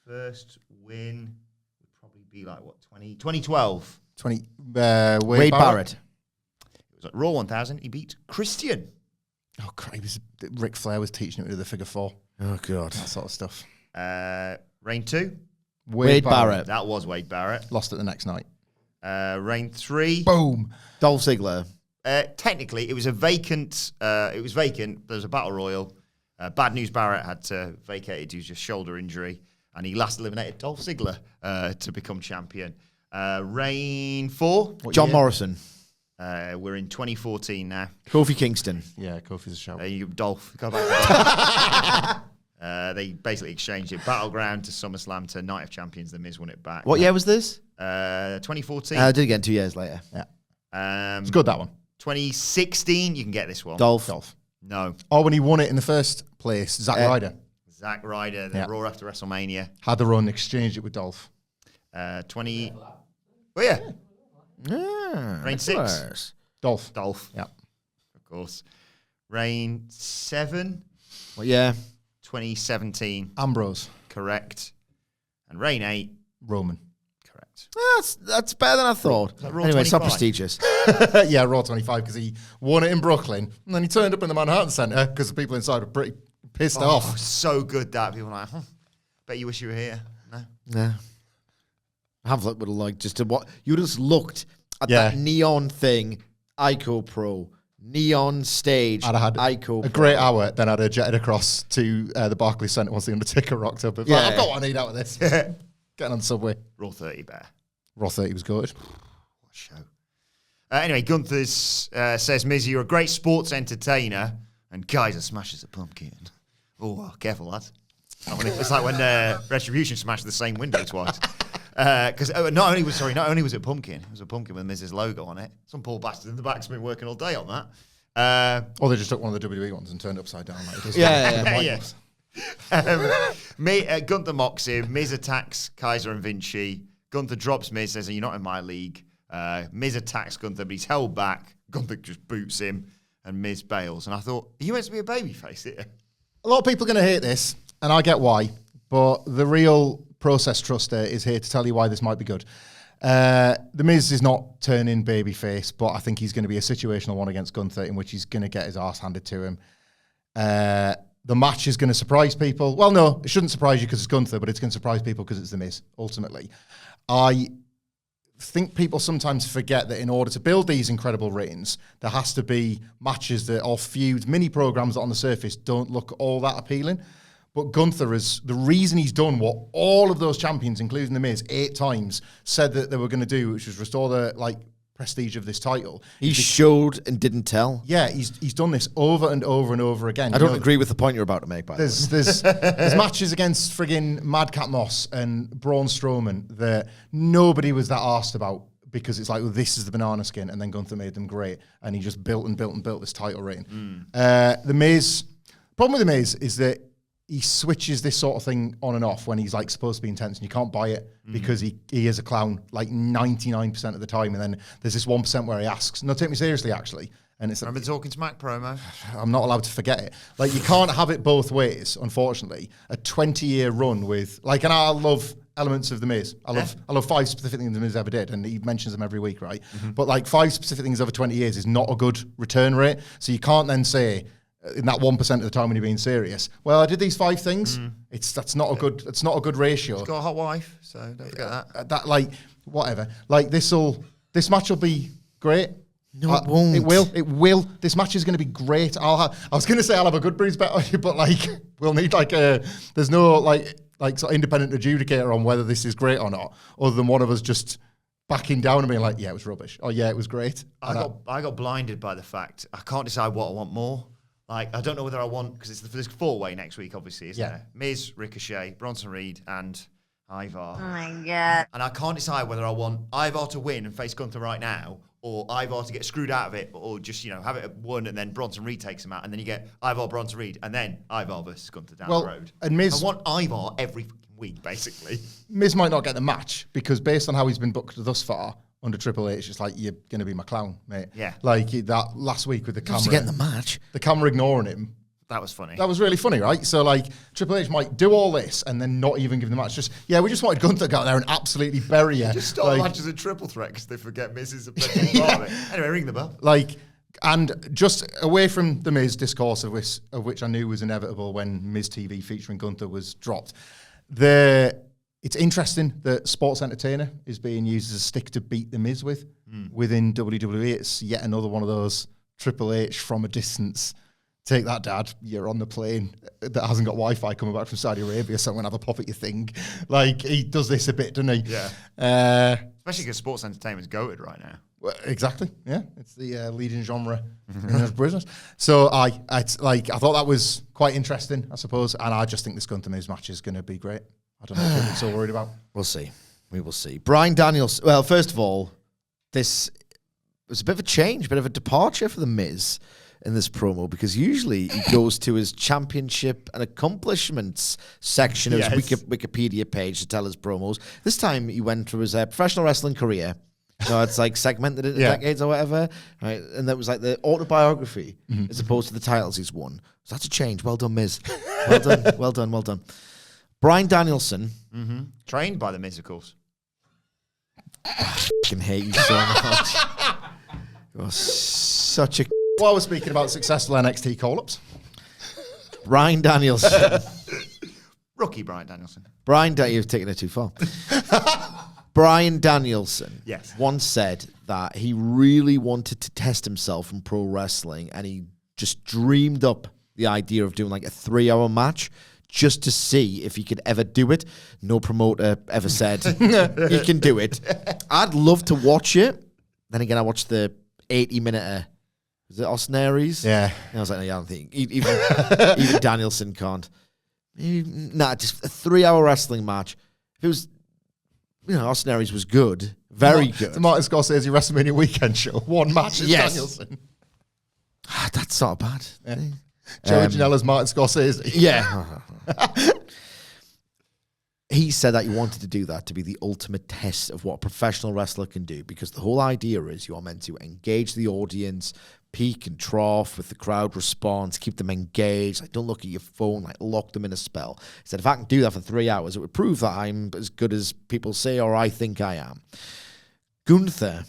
first win would probably be like, 2012. Wade Barrett. It was at Raw 1000. He beat Christian. Oh, crap. Ric Flair was teaching him to do the figure 4. Oh, God. That sort of stuff. Reign 2. Wade Barrett. That was Wade Barrett. Lost it the next night. Reign 3. Boom. Dolph Ziggler. Technically, it was vacant. There was a battle royal. Bad News Barrett had to vacate it due to shoulder injury, and he last eliminated Dolph Ziggler to become champion. Reign 4. John Morrison. We're in 2014 now. Kofi Kingston. Yeah, Kofi's a shout. Dolph. Go back to Dolph. They basically exchanged it. Battleground to SummerSlam to Night of Champions. The Miz won it back. What year was this? 2014. I did again 2 years later. Yeah. It's good, that one. 2016, you can get this one. Dolph. No. Oh, when he won it in the first place, Zack Ryder. Zack Ryder, the Raw after WrestleMania. Had the run, exchanged it with Dolph. 20. Oh, yeah. Reign 6. Dolph. Yeah. Of course. Reign 7. What year? 2017. 2017. Ambrose. Correct. And Reign 8. Roman. Correct. That's better than I thought. Anyway, it's not prestigious. Yeah, Raw 25, because he won it in Brooklyn, and then he turned up in the Manhattan Center because the people inside were pretty pissed off. So good that people were like, bet you wish you were here. No. Yeah. Hamlet would have liked just to what you just looked at that neon thing, Ico Pro, neon stage, I'd have had Ico a great hour, then I'd have jetted across to the Barclays Centre once the Undertaker rocked up. I've got what I need out of this. Getting on the subway. Raw 30 bear. Raw 30 was good. What a show. Anyway, Gunther says, Miz, you're a great sports entertainer, and Kaiser smashes a pumpkin. Oh, careful, lad. It's like when Retribution smashed the same window twice. Because not only was it a pumpkin, it was a pumpkin with Miz's logo on it. Some poor bastard in the back's been working all day on that. Or they just took one of the WWE ones and turned it upside down. Like it yeah. Gunther mocks him. Miz attacks Kaiser and Vinci. Gunther drops Miz, says, you're not in my league. Miz attacks Gunther, but he's held back. Gunther just boots him, and Miz bails. And I thought, are you meant to be a babyface here? A lot of people are going to hate this, and I get why. But the real process truster is here to tell you why this might be good. The Miz is not turning babyface, but I think he's going to be a situational one against Gunther in which he's going to get his arse handed to him. The match is going to surprise people. Well, no, it shouldn't surprise you because it's Gunther, but it's going to surprise people because it's The Miz, ultimately. I think people sometimes forget that in order to build these incredible reigns, there has to be matches that are feuds, mini programs that on the surface don't look all that appealing. But Gunther is the reason he's done what all of those champions, including The Miz, 8 times said that they were going to do, which was restore the prestige of this title. He showed and didn't tell. Yeah, he's done this over and over and over again. I don't agree with the point you're about to make, by the way. There's matches against friggin' Madcap Moss and Braun Strowman that nobody was that arsed about because it's like, well, this is the banana skin, and then Gunther made them great, and he just built this title reign. The Miz, problem with The Miz is that he switches this sort of thing on and off when he's like supposed to be intense, and you can't buy it because he is a clown like 99% of the time, and then there's this 1% where he asks, "No, take me seriously, actually." And it's Remember Talking Smack promo? I'm not allowed to forget it. Like, you can't have it both ways, unfortunately. A 20-year run with and I love elements of The Miz. I love 5 specific things The Miz ever did, and he mentions them every week, right? But 5 specific things over 20 years is not a good return rate. So you can't then say, in that 1% of the time when you're being serious, well, I did these 5 things. That's not a good ratio. He's got a hot wife, so don't forget that. Whatever. This match will be great. No, it won't. It will. This match is going to be great. I was going to say I'll have a good breeze bet on you, but like we'll need like there's no like sort of independent adjudicator on whether this is great or not, other than one of us just backing down and being like, yeah, it was rubbish. Oh yeah, it was great. I got blinded by the fact I can't decide what I want more. Like I don't know whether I want because there's 4-way next week, obviously, isn't there? Miz, Ricochet, Bronson Reed, and Ivar. Oh my God. And I can't decide whether I want Ivar to win and face Gunther right now, or Ivar to get screwed out of it, or just, have it at 1 and then Bronson Reed takes him out, and then you get Ivar, Bronson Reed, and then Ivar versus Gunther down the road. And Miz, I want Ivar every fucking week, basically. Miz might not get the match because based on how he's been booked thus far under Triple H, it's like, you're going to be my clown, mate. Yeah. Like that last week with the camera. To get in the match. The camera ignoring him. That was funny. That was really funny, right? So, like, Triple H might do all this and then not even give the match. We just wanted Gunther to go out there and absolutely bury you. Just start matches a triple threat because they forget Miz is a part of it. Anyway, ring the bell. Like, and just away from the Miz discourse of which I knew was inevitable when Miz TV featuring Gunther was dropped, it's interesting that Sports Entertainer is being used as a stick to beat the Miz with within WWE. It's yet another one of those Triple H from a distance. Take that, Dad. You're on the plane that hasn't got Wi-Fi coming back from Saudi Arabia, so I'm going to have a pop at your thing. Like, he does this a bit, doesn't he? Yeah. Especially because sports entertainment's goated right now. Well, exactly, yeah. It's the leading genre in this business. So I thought that was quite interesting, I suppose, and I just think this Gunther Miz match is going to be great. I don't know what you're so worried about. We'll see. We will see. Bryan Danielson. Well, first of all, this was a bit of a change, a bit of a departure for The Miz in this promo, because usually he goes to his championship and accomplishments section of his Wikipedia page to tell his promos. This time he went through his professional wrestling career. So it's like segmented into decades or whatever, right? And that was like the autobiography as opposed to the titles he's won. So that's a change. Well done, Miz. Well done, well done, well done. Bryan Danielson. Trained by the Miz, of course. I fucking hate you so much. You're such a... While we're speaking about successful NXT call-ups. Bryan Danielson. Rookie Bryan Danielson. You've taken it too far. Bryan Danielson once said that he really wanted to test himself in pro wrestling, and he just dreamed up the idea of doing like a 3-hour match just to see if he could ever do it. No promoter ever said he can do it. I'd love to watch it. Then again, I watched the 80-minute... Is it Austin Aries? Yeah. And I was like, no, I don't think even Danielson can't. Just a 3-hour wrestling match. If it was, Austin Aries was good, very good. The Martin Scorsese WrestleMania weekend show, one match is Danielson. That's not bad. Yeah. Joey Janela's Martin Scorsese. Yeah. He said that he wanted to do that to be the ultimate test of what a professional wrestler can do, because the whole idea is you are meant to engage the audience, peak and trough with the crowd response, keep them engaged, like don't look at your phone, like lock them in a spell. He said, if I can do that for 3 hours, it would prove that I'm as good as people say or I think I am. Gunther,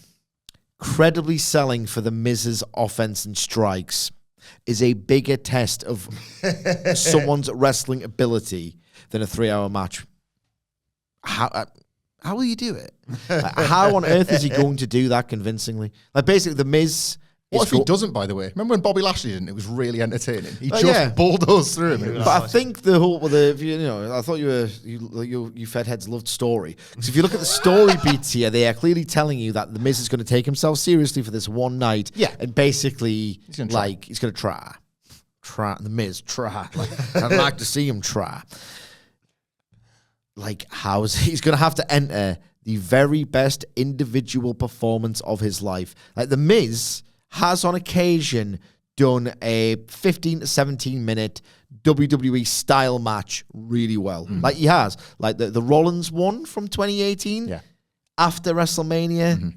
credibly selling for the Miz's offense and strikes, is a bigger test of someone's wrestling ability than a 3-hour match. How will you do it? How on earth is he going to do that convincingly? Like basically, the Miz. What if he doesn't? By the way, remember when Bobby Lashley didn't? It was really entertaining. He just bulldozed through him. But I think the whole, I thought you fed heads loved story. Because if you look at the story beats here, they are clearly telling you that the Miz is going to take himself seriously for this one night. Yeah, and basically, he's going to try. The Miz try. I'd like to see him try. Like, he's going to have to enter the very best individual performance of his life. Like, The Miz has on occasion done a 15 to 17 minute WWE style match really well. Like, he has. Like, the Rollins one from 2018 after WrestleMania.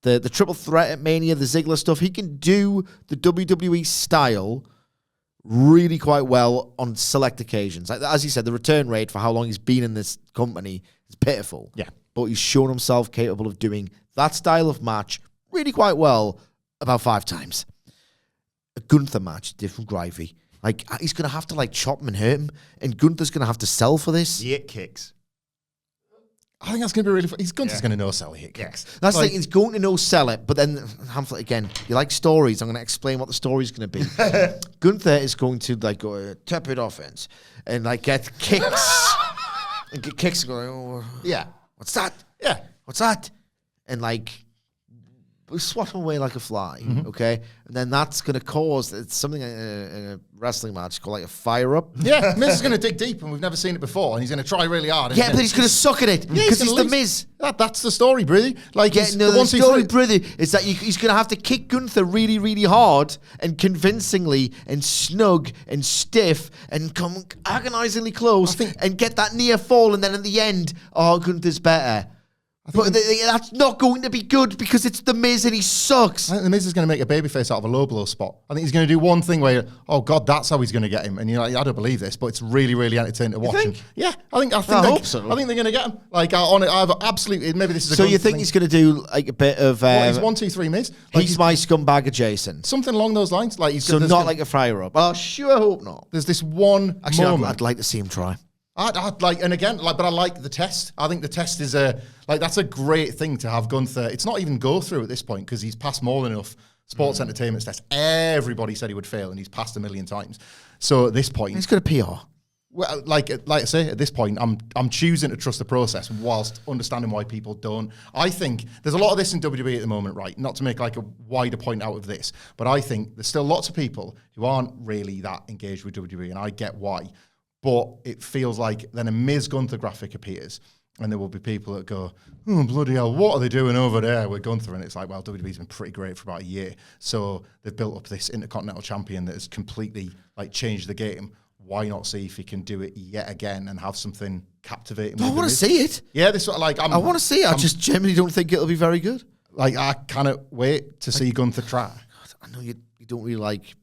The triple threat at Mania, the Ziggler stuff. He can do the WWE style really quite well on select occasions. Like, as he said, the return rate for how long he's been in this company is pitiful. Yeah. But he's shown himself capable of doing that style of match really quite well about 5 times. A Gunther match, different gravy. Like, he's going to have to, chop him and hurt him, and Gunther's going to have to sell for this. The it kicks. I think that's going to be really fun. Gunther's going to no-sell hit kicks. That's the thing, he's going to no-sell it, but then, Hamlet, again, you like stories, I'm going to explain what the story's going to be. Gunther is going to, like, go, tepid offense, and, like, get kicks. And get kicks and go, oh, Yeah. what's that? Yeah. What's that? And, like, swat him away like a fly, okay? And then that's going to cause something in a wrestling match called like a fire up. Yeah, Miz is going to dig deep, and we've never seen it before, and he's going to try really hard. Yeah, but he's going to suck at it because he's the Miz. That's the story, brother. Like, Yeah, no, the story, brother, is that he's going to have to kick Gunther really, really hard and convincingly and snug and stiff and come agonizingly close and get that near fall, and then at the end, Gunther's better. But that's not going to be good because it's the Miz and he sucks. I think the Miz is going to make a babyface out of a low blow spot. I think he's going to do one thing where, oh God, that's how he's going to get him, and you're like, I don't believe this, but it's really, really entertaining to watch him. Yeah, I think hope so. I think they're going to get him. Like, I've absolutely, maybe this is. So you think he's going to do like a bit of? He's 1, 2, 3 Miz. Like, he's my scumbag adjacent. Something along those lines. Like he's not like a fire up. Oh, sure, hope not. There's this one moment. I'd like to see him try. I'd like, and again, like, but I like the test. I think the test is that's a great thing to have Gunther. It's not even go through at this point because he's passed more than enough sports entertainment tests. Everybody said he would fail, and he's passed 1 million times. So at this point, he's got a PR. Well, like I say, at this point, I'm choosing to trust the process whilst understanding why people don't. I think there's a lot of this in WWE at the moment, right? Not to make like a wider point out of this, but I think there's still lots of people who aren't really that engaged with WWE, and I get why. But it feels like then a Miz Gunther graphic appears, and there will be people that go, oh, bloody hell, what are they doing over there with Gunther? And it's like, well, WWE's been pretty great for about a year. So they've built up this Intercontinental Champion that has completely like changed the game. Why not see if he can do it yet again and have something captivating? I want to see it. Yeah, this like I want to see it. I just genuinely don't think it'll be very good. Like, I cannot wait to see Gunther try. I know you don't really like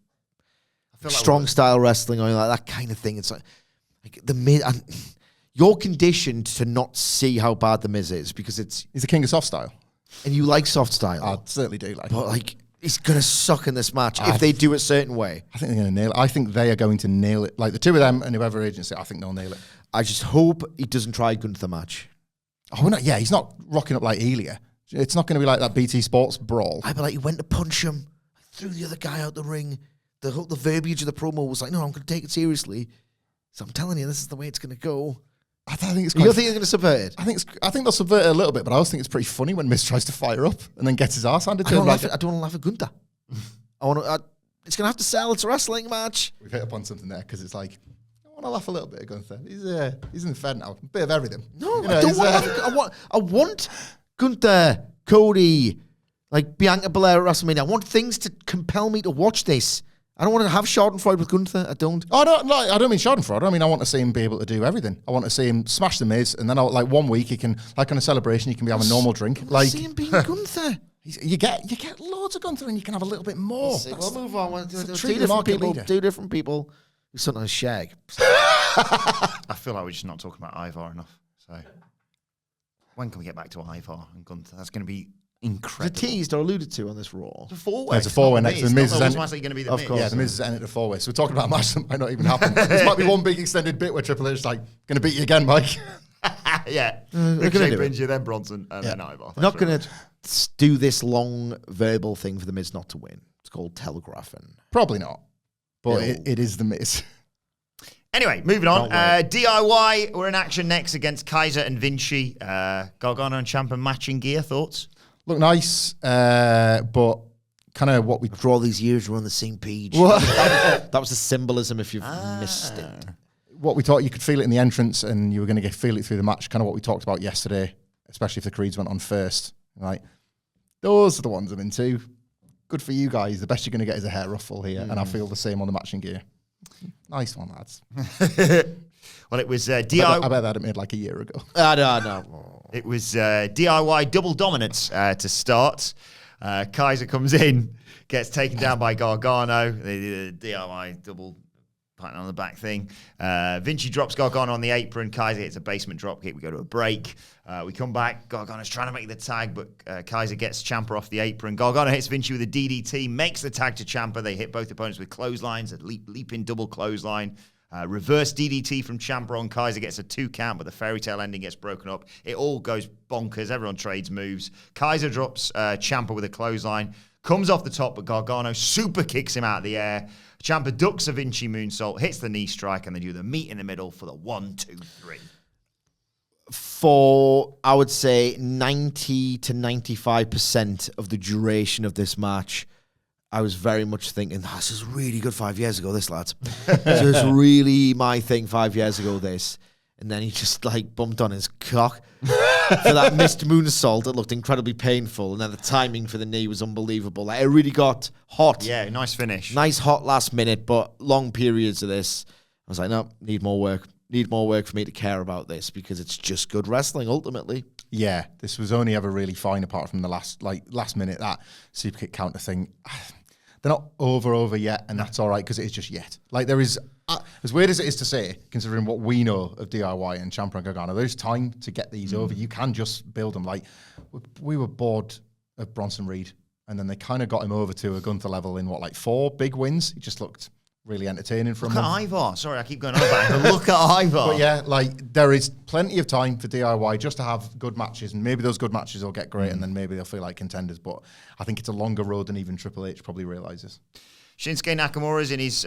strong style wrestling or like that kind of thing. It's like the Miz. You're conditioned to not see how bad the Miz is because he's the king of soft style, and you like soft style. I certainly do like. But like, he's gonna suck in this match if they do it a certain way. I think they're gonna nail it. I think they are going to nail it. Like the two of them and whoever agency, I think they'll nail it. I just hope he doesn't try Gunther match. Oh no, yeah, he's not rocking up like Elia. It's not going to be like that BT Sports brawl. I'd be like, he went to punch him, threw the other guy out the ring. The verbiage of the promo was like, no, I'm going to take it seriously. So I'm telling you, this is the way it's going to go. I think it's. You don't think they're going to subvert it? I think they'll subvert it a little bit, but I also think it's pretty funny when Miz tries to fire up and then gets his ass handed to him. I don't want to laugh at Gunther. It's going to have to sell. It's a wrestling match. We've hit upon something there because it's like, I want to laugh a little bit at Gunther. He's in the Fed now. A bit of everything. No, I don't want. I want Gunther, Cody, like Bianca Belair at WrestleMania. I want things to compel me to watch this. I don't want to have Schadenfreude with Gunther. I don't. I don't mean Schadenfreude. I mean, I want to see him be able to do everything. I want to see him smash the Miz, and then like 1 week he can, like on a celebration, he can be having a normal drink. Like see him being Gunther. You get loads of Gunther, and you can have a little bit more. We'll move on. Two different people who sometimes shag. I feel like we're just not talking about Ivar enough. So when can we get back to Ivar and Gunther? That's going to be incredible. It's teased or alluded to on this Raw. It's a four-way. It's a four-way next to the Miz. It's going to be the Miz. Of course. Yeah, the Miz is entered a four-way. So we're talking about a match that might not even happen. This might be one big extended bit where Triple H is like, going to beat you again, Mike. Yeah. Ricochet brings you, then Bronson, and then Ivar. I'm not going to do this long verbal thing for the Miz not to win. It's called telegraphing. Probably not. But it is the Miz. Anyway, moving on. DIY, we're in action next against Kaiser and Vinci. Gargano and Ciampa matching gear. Thoughts? Look nice, but kind of what we... After all these years, we're on the same page. That was the symbolism if you've missed it. What we thought, you could feel it in the entrance and you were going to feel it through the match, kind of what we talked about yesterday, especially if the Creeds went on first. Right? Those are the ones I'm into. Good for you guys. The best you're going to get is a hair ruffle here, and I feel the same on the matching gear. Nice one, lads. Well, it was DIY. I bet that it made like a year ago. No. It was DIY double dominance to start. Kaiser comes in, gets taken down by Gargano. The DIY double patting on the back thing. Vinci drops Gargano on the apron. Kaiser hits a basement drop kick. We go to a break. We come back. Gargano's trying to make the tag, but Kaiser gets Ciampa off the apron. Gargano hits Vinci with a DDT, makes the tag to Ciampa. They hit both opponents with clotheslines, a leaping double clothesline. Reverse DDT from Ciampa on Kaiser gets a 2 count, but the fairy tale ending gets broken up. It all goes bonkers. Everyone trades moves. Kaiser drops Ciampa with a clothesline. Comes off the top, but Gargano super kicks him out of the air. Ciampa ducks a Vinci moonsault, hits the knee strike, and they do the meet in the middle for the 1, 2, 3. For, I would say, 90 to 95% of the duration of this match, I was very much thinking, this is really good 5 years ago, this, lads. This was really my thing 5 years ago, this. And then he just, like, bumped on his cock for that missed moonsault that looked incredibly painful. And then the timing for the knee was unbelievable. Like, it really got hot. Yeah, nice finish. Nice, hot last minute, but long periods of this. I was like, no, need more work. Need more work for me to care about this because it's just good wrestling, ultimately. Yeah, this was only ever really fine apart from the last minute, that super kick counter thing. They're not over yet, and that's all right because it is just yet. Like, there is, as weird as it is to say, considering what we know of DIY and Ciampa and Gargano, there's time to get these over. You can just build them. Like, we were bored of Bronson Reed, and then they kind of got him over to a Gunther level in 4 big wins. He just looked really entertaining for a month. Look at Ivar. Sorry, I keep going on about it, but look at Ivar. But yeah, like, there is plenty of time for DIY just to have good matches, and maybe those good matches will get great, and then maybe they'll feel like contenders. But I think it's a longer road than even Triple H probably realizes. Shinsuke Nakamura's in his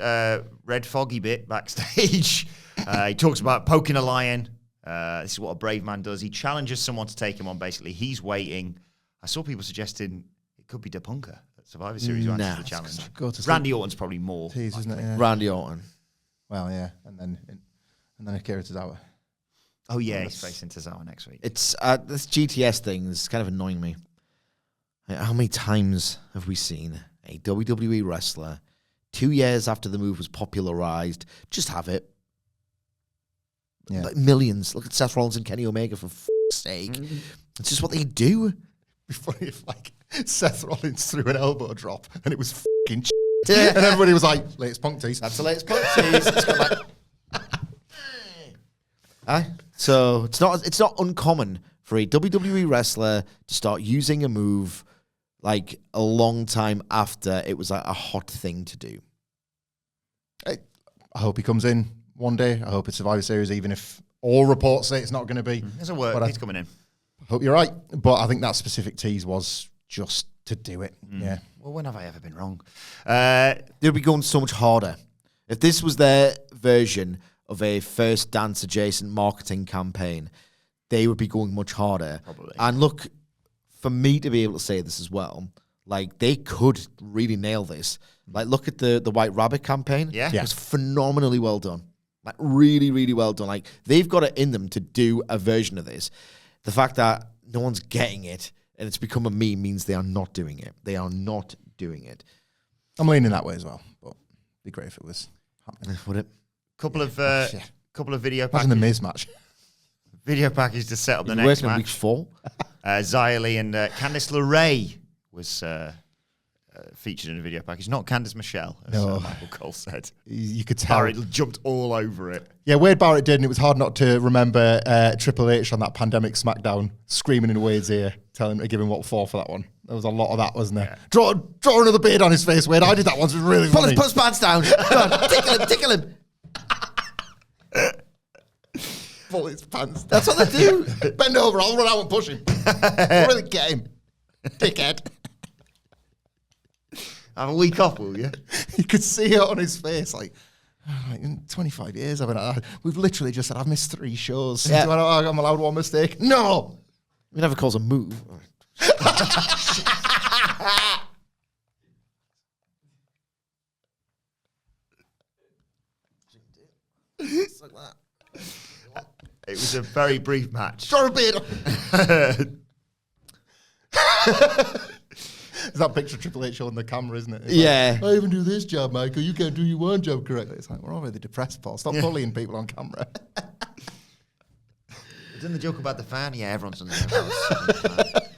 red foggy bit backstage. He talks about poking a lion. This is what a brave man does. He challenges someone to take him on, basically. He's waiting. I saw people suggesting it could be Depunka. Survivor Series who answers the challenge. Randy Orton's probably more. Tease, isn't it? Yeah. Randy Orton. Well, yeah, and then Akira Tozawa. Oh yeah, he's facing Tozawa next week. It's this GTS thing is kind of annoying me. How many times have we seen a WWE wrestler 2 years after the move was popularized just have it? Yeah. Like millions. Look at Seth Rollins and Kenny Omega, for f***'s sake. It's just what they do. Be funny if, like, Seth Rollins threw an elbow drop and it was fucking shit. And everybody was like, latest punk tease. That's the latest punk tease. So it's not uncommon for a WWE wrestler to start using a move like a long time after it was like a hot thing to do. I hope he comes in one day. I hope it's Survivor Series, even if all reports say it's not going to be. There's a work. He's coming in. I hope you're right. But I think that specific tease was just to do it. Yeah. Well, when have I ever been wrong? They'd be going so much harder. If this was their version of a first dance adjacent marketing campaign, they would be going much harder. Probably. And look, for me to be able to say this as well, like, they could really nail this. Like, look at the White Rabbit campaign. Yeah. It was phenomenally well done. Like, really, really well done. Like, they've got it in them to do a version of this. The fact that no one's getting it and it's become a meme means they are not doing it. They are not doing it. I'm leaning that way as well, but it'd be great if it was happening. Would it? Couple of video Imagine packages. the Miz match. Video package to set up the You're next working on week match. 4? Xia Li and Candice LeRae was featured in a video package. Not Candice Michelle, as Michael Cole said. You could tell. Barrett jumped all over it. Yeah, Wade Barrett did, and it was hard not to remember Triple H on that pandemic SmackDown screaming in Wade's ear, telling him to give him what for that one. There was a lot of that, wasn't there? Yeah. Draw another beard on his face, Wade. I did that once. It was really funny. Put his pants down. Come on, tickle him. Pull his pants. That's what they do. Bend over. I'll run out and push him. Really get him. Dickhead. Have a week off, will you? You could see it on his face, like, in 25 years, we've literally just said, I've missed 3 shows. Yeah. Do I know I'm allowed one mistake? No! We never calls a move. It's like that. It was a very brief match. Draw a beard. It's that picture of Triple H on the camera, isn't it? It's Yeah. like, I even do this job, Michael. You can't do your one job correctly. It's like, we're already depressed, Paul. Stop bullying people on camera. Didn't the joke about the fan? Yeah, everyone's done the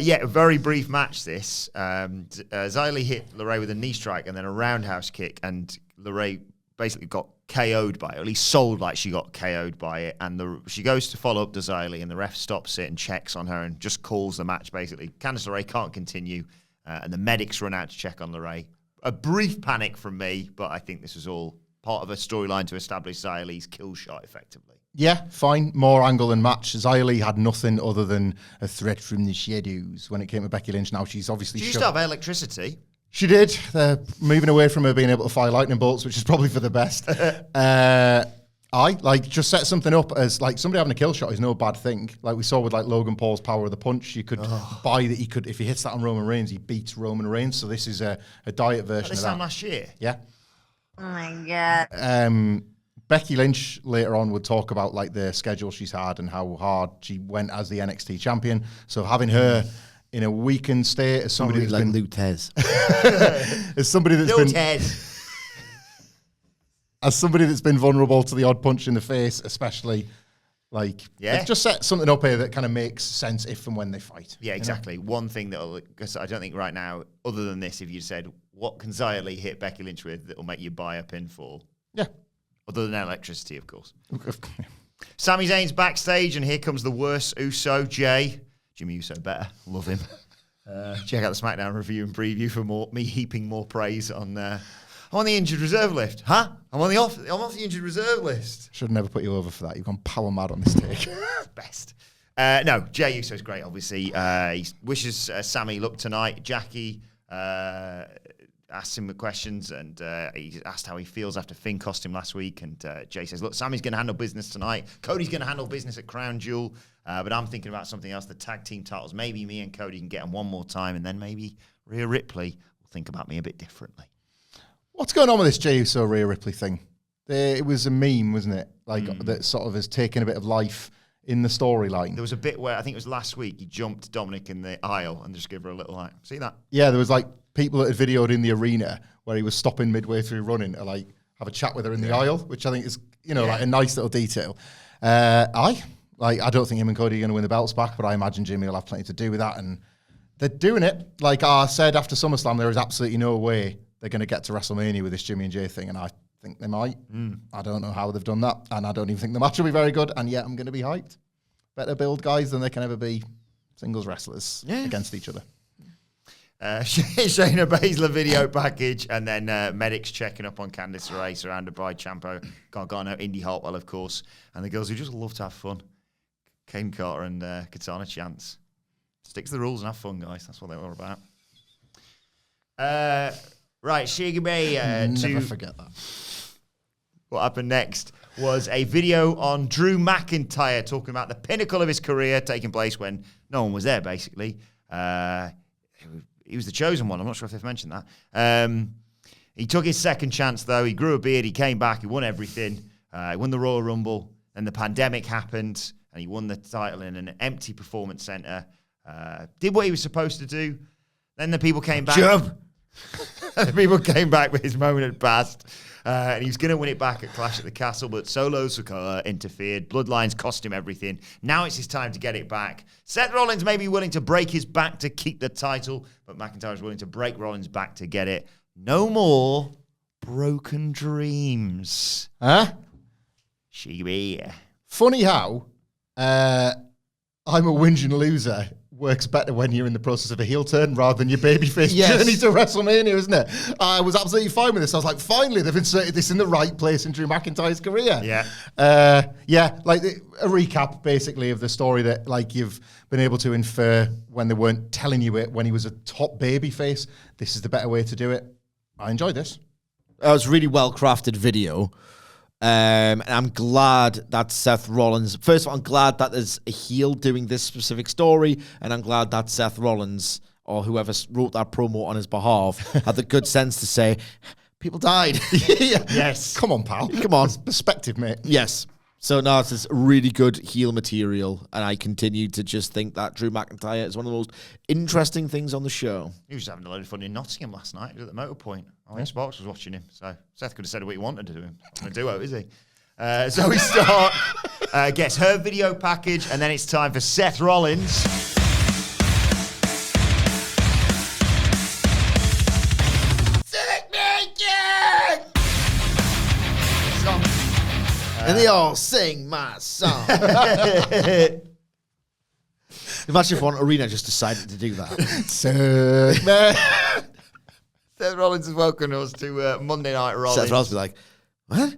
yeah, a very brief match this. Xia Li hit LeRae with a knee strike and then a roundhouse kick, and LeRae basically got KO'd by it, or at least sold like she got KO'd by it. And she goes to follow up to Xia Li, and the ref stops it and checks on her and just calls the match, basically. Candice LeRae can't continue, and the medics run out to check on LeRae. A brief panic from me, but I think this was all part of a storyline to establish Xia Li's kill shot effectively. Yeah, fine. More angle and match. Xia Li had nothing other than a threat from the shadows when it came to Becky Lynch. Now she's obviously... She used to have electricity. She did. They're moving away from her being able to fire lightning bolts, which is probably for the best. Just set something up as, like, somebody having a kill shot is no bad thing. Like we saw with, like, Logan Paul's power of the punch. You could buy that he could, if he hits that on Roman Reigns, he beats Roman Reigns. So this is a diet version of that. Last year? Yeah. Oh, my God. Becky Lynch later on would talk about, like, the schedule she's had and how hard she went as the NXT champion. So having her in a weakened state as somebody that's been... Lutez. as somebody that's been... As somebody that's been vulnerable to the odd punch in the face, especially, like, they've just set something up here that kind of makes sense if and when they fight. Yeah, exactly. You know? One thing because I don't think right now, other than this, if you said, what can Xia Li hit Becky Lynch with that will make you buy a pinfall? Yeah. Other than electricity, of course. Sami Zayn's backstage, and here comes the worst Uso, Jay. Jimmy Uso better. Love him. Check out the SmackDown review and preview for me heaping more praise on... I'm on the injured reserve list. Huh? I'm off the injured reserve list. Should never put you over for that. You've gone power mad on this take. Best. No, Jey Uso's great, obviously. He wishes Sami luck tonight. Jackie asked him the questions, and he asked how he feels after Finn cost him last week. And Jey says, look, Sami's going to handle business tonight. Cody's going to handle business at Crown Jewel. But I'm thinking about something else, the tag team titles. Maybe me and Cody can get them one more time, and then maybe Rhea Ripley will think about me a bit differently. What's going on with this Jey Uso Rhea Ripley thing? It was a meme, wasn't it? Like, that sort of has taken a bit of life in the storyline. There was a bit where, I think it was last week, he jumped Dominik in the aisle and just gave her a little, like, see that? Yeah, there was, like, people that had videoed in the arena where he was stopping midway through running to, like, have a chat with her in the aisle, which I think is, like, a nice little detail. I don't think him and Cody are going to win the belts back, but I imagine Jimmy will have plenty to do with that, and they're doing it. Like I said after SummerSlam, there is absolutely no way they're going to get to WrestleMania with this Jimmy and Jay thing, and I think they might. I don't know how they've done that, and I don't even think the match will be very good, and yet I'm going to be hyped. Better build guys than they can ever be singles wrestlers against each other. Shayna Baszler video package, and then medics checking up on Candice LeRae, surrounded by Ciampa, Gargano, Indy Hartwell, of course, and the girls who just love to have fun. Kane Carter and Katana Chance. Stick to the rules and have fun, guys. That's what they're all about. Right, Shigebe. Never forget that. What happened next was a video on Drew McIntyre talking about the pinnacle of his career taking place when no one was there, basically. He was the chosen one. I'm not sure if they've mentioned that. He took his second chance, though. He grew a beard. He came back. He won everything. He won the Royal Rumble. Then the pandemic happened, and he won the title in an empty performance center. Did what he was supposed to do. Then the people came back. Jump! The people came back with his moment had passed. And he was going to win it back at Clash at the Castle, but Solo Sikoa interfered. Bloodlines cost him everything. Now it's his time to get it back. Seth Rollins may be willing to break his back to keep the title, but McIntyre is willing to break Rollins' back to get it. No more broken dreams. Huh? She Funny how I'm a whinging loser works better when you're in the process of a heel turn rather than your babyface journey to WrestleMania, isn't it? I was absolutely fine with this. I was like, finally, they've inserted this in the right place in Drew McIntyre's career. Like a recap, basically, of the story that, like, you've been able to infer when they weren't telling you it when he was a top babyface. This is the better way to do it. I enjoyed this. It was a really well-crafted video. And I'm glad that Seth Rollins... First of all, I'm glad that there's a heel doing this specific story, and I'm glad that Seth Rollins, or whoever wrote that promo on his behalf, had the good sense to say, people died. Yes. Come on, pal. Come on. Perspective, mate. Yes. So now it's this really good heel material, and I continue to just think that Drew McIntyre is one of the most interesting things on the show. He was having a load of fun in Nottingham last night. He was at the Motor Point. Sparks was watching him, so Seth could have said what he wanted to do him. Not a duo, is he? So we start, gets her video package, and then it's time for Seth Rollins. And they all sing my song. Imagine if one arena just decided to do that. Seth Rollins has welcomed us to Monday Night Rollins. Seth Rollins would be like, What?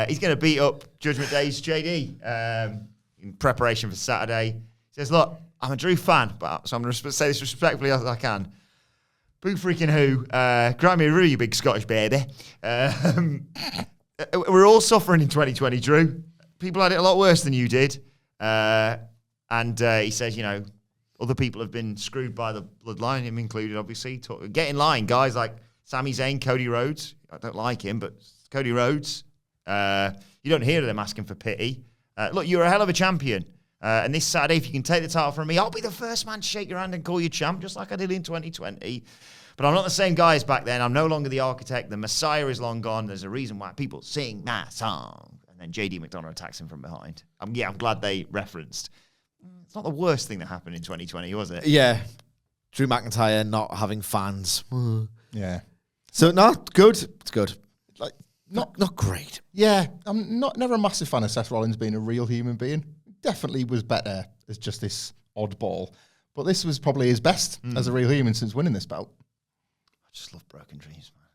He's going to beat up Judgment Day's JD in preparation for Saturday. He says, look, I'm a Drew fan, so I'm going to say this respectfully as I can. Boo freaking who. Grant me a you big Scottish baby. We're all suffering in 2020, Drew. People had it a lot worse than you did. And he says, you know, other people have been screwed by the bloodline, him included, obviously. Get in line, guys like Sami Zayn, Cody Rhodes. I don't like him, but Cody Rhodes. You don't hear them asking for pity. Look, you're a hell of a champion. And this Saturday, if you can take the title from me, I'll be the first man to shake your hand and call you champ, just like I did in 2020. But I'm not the same guy as back then. I'm no longer the architect. The Messiah is long gone. There's a reason why people sing my song. And then JD McDonagh attacks him from behind. I'm glad they referenced. It's not the worst thing that happened in 2020, was it? Yeah. Drew McIntyre not having fans. Yeah. So, no, good. It's good. Like, not great. Yeah, I'm never a massive fan of Seth Rollins being a real human being. Definitely was better as just this oddball. But this was probably his best as a real human since winning this belt. I just love broken dreams, man.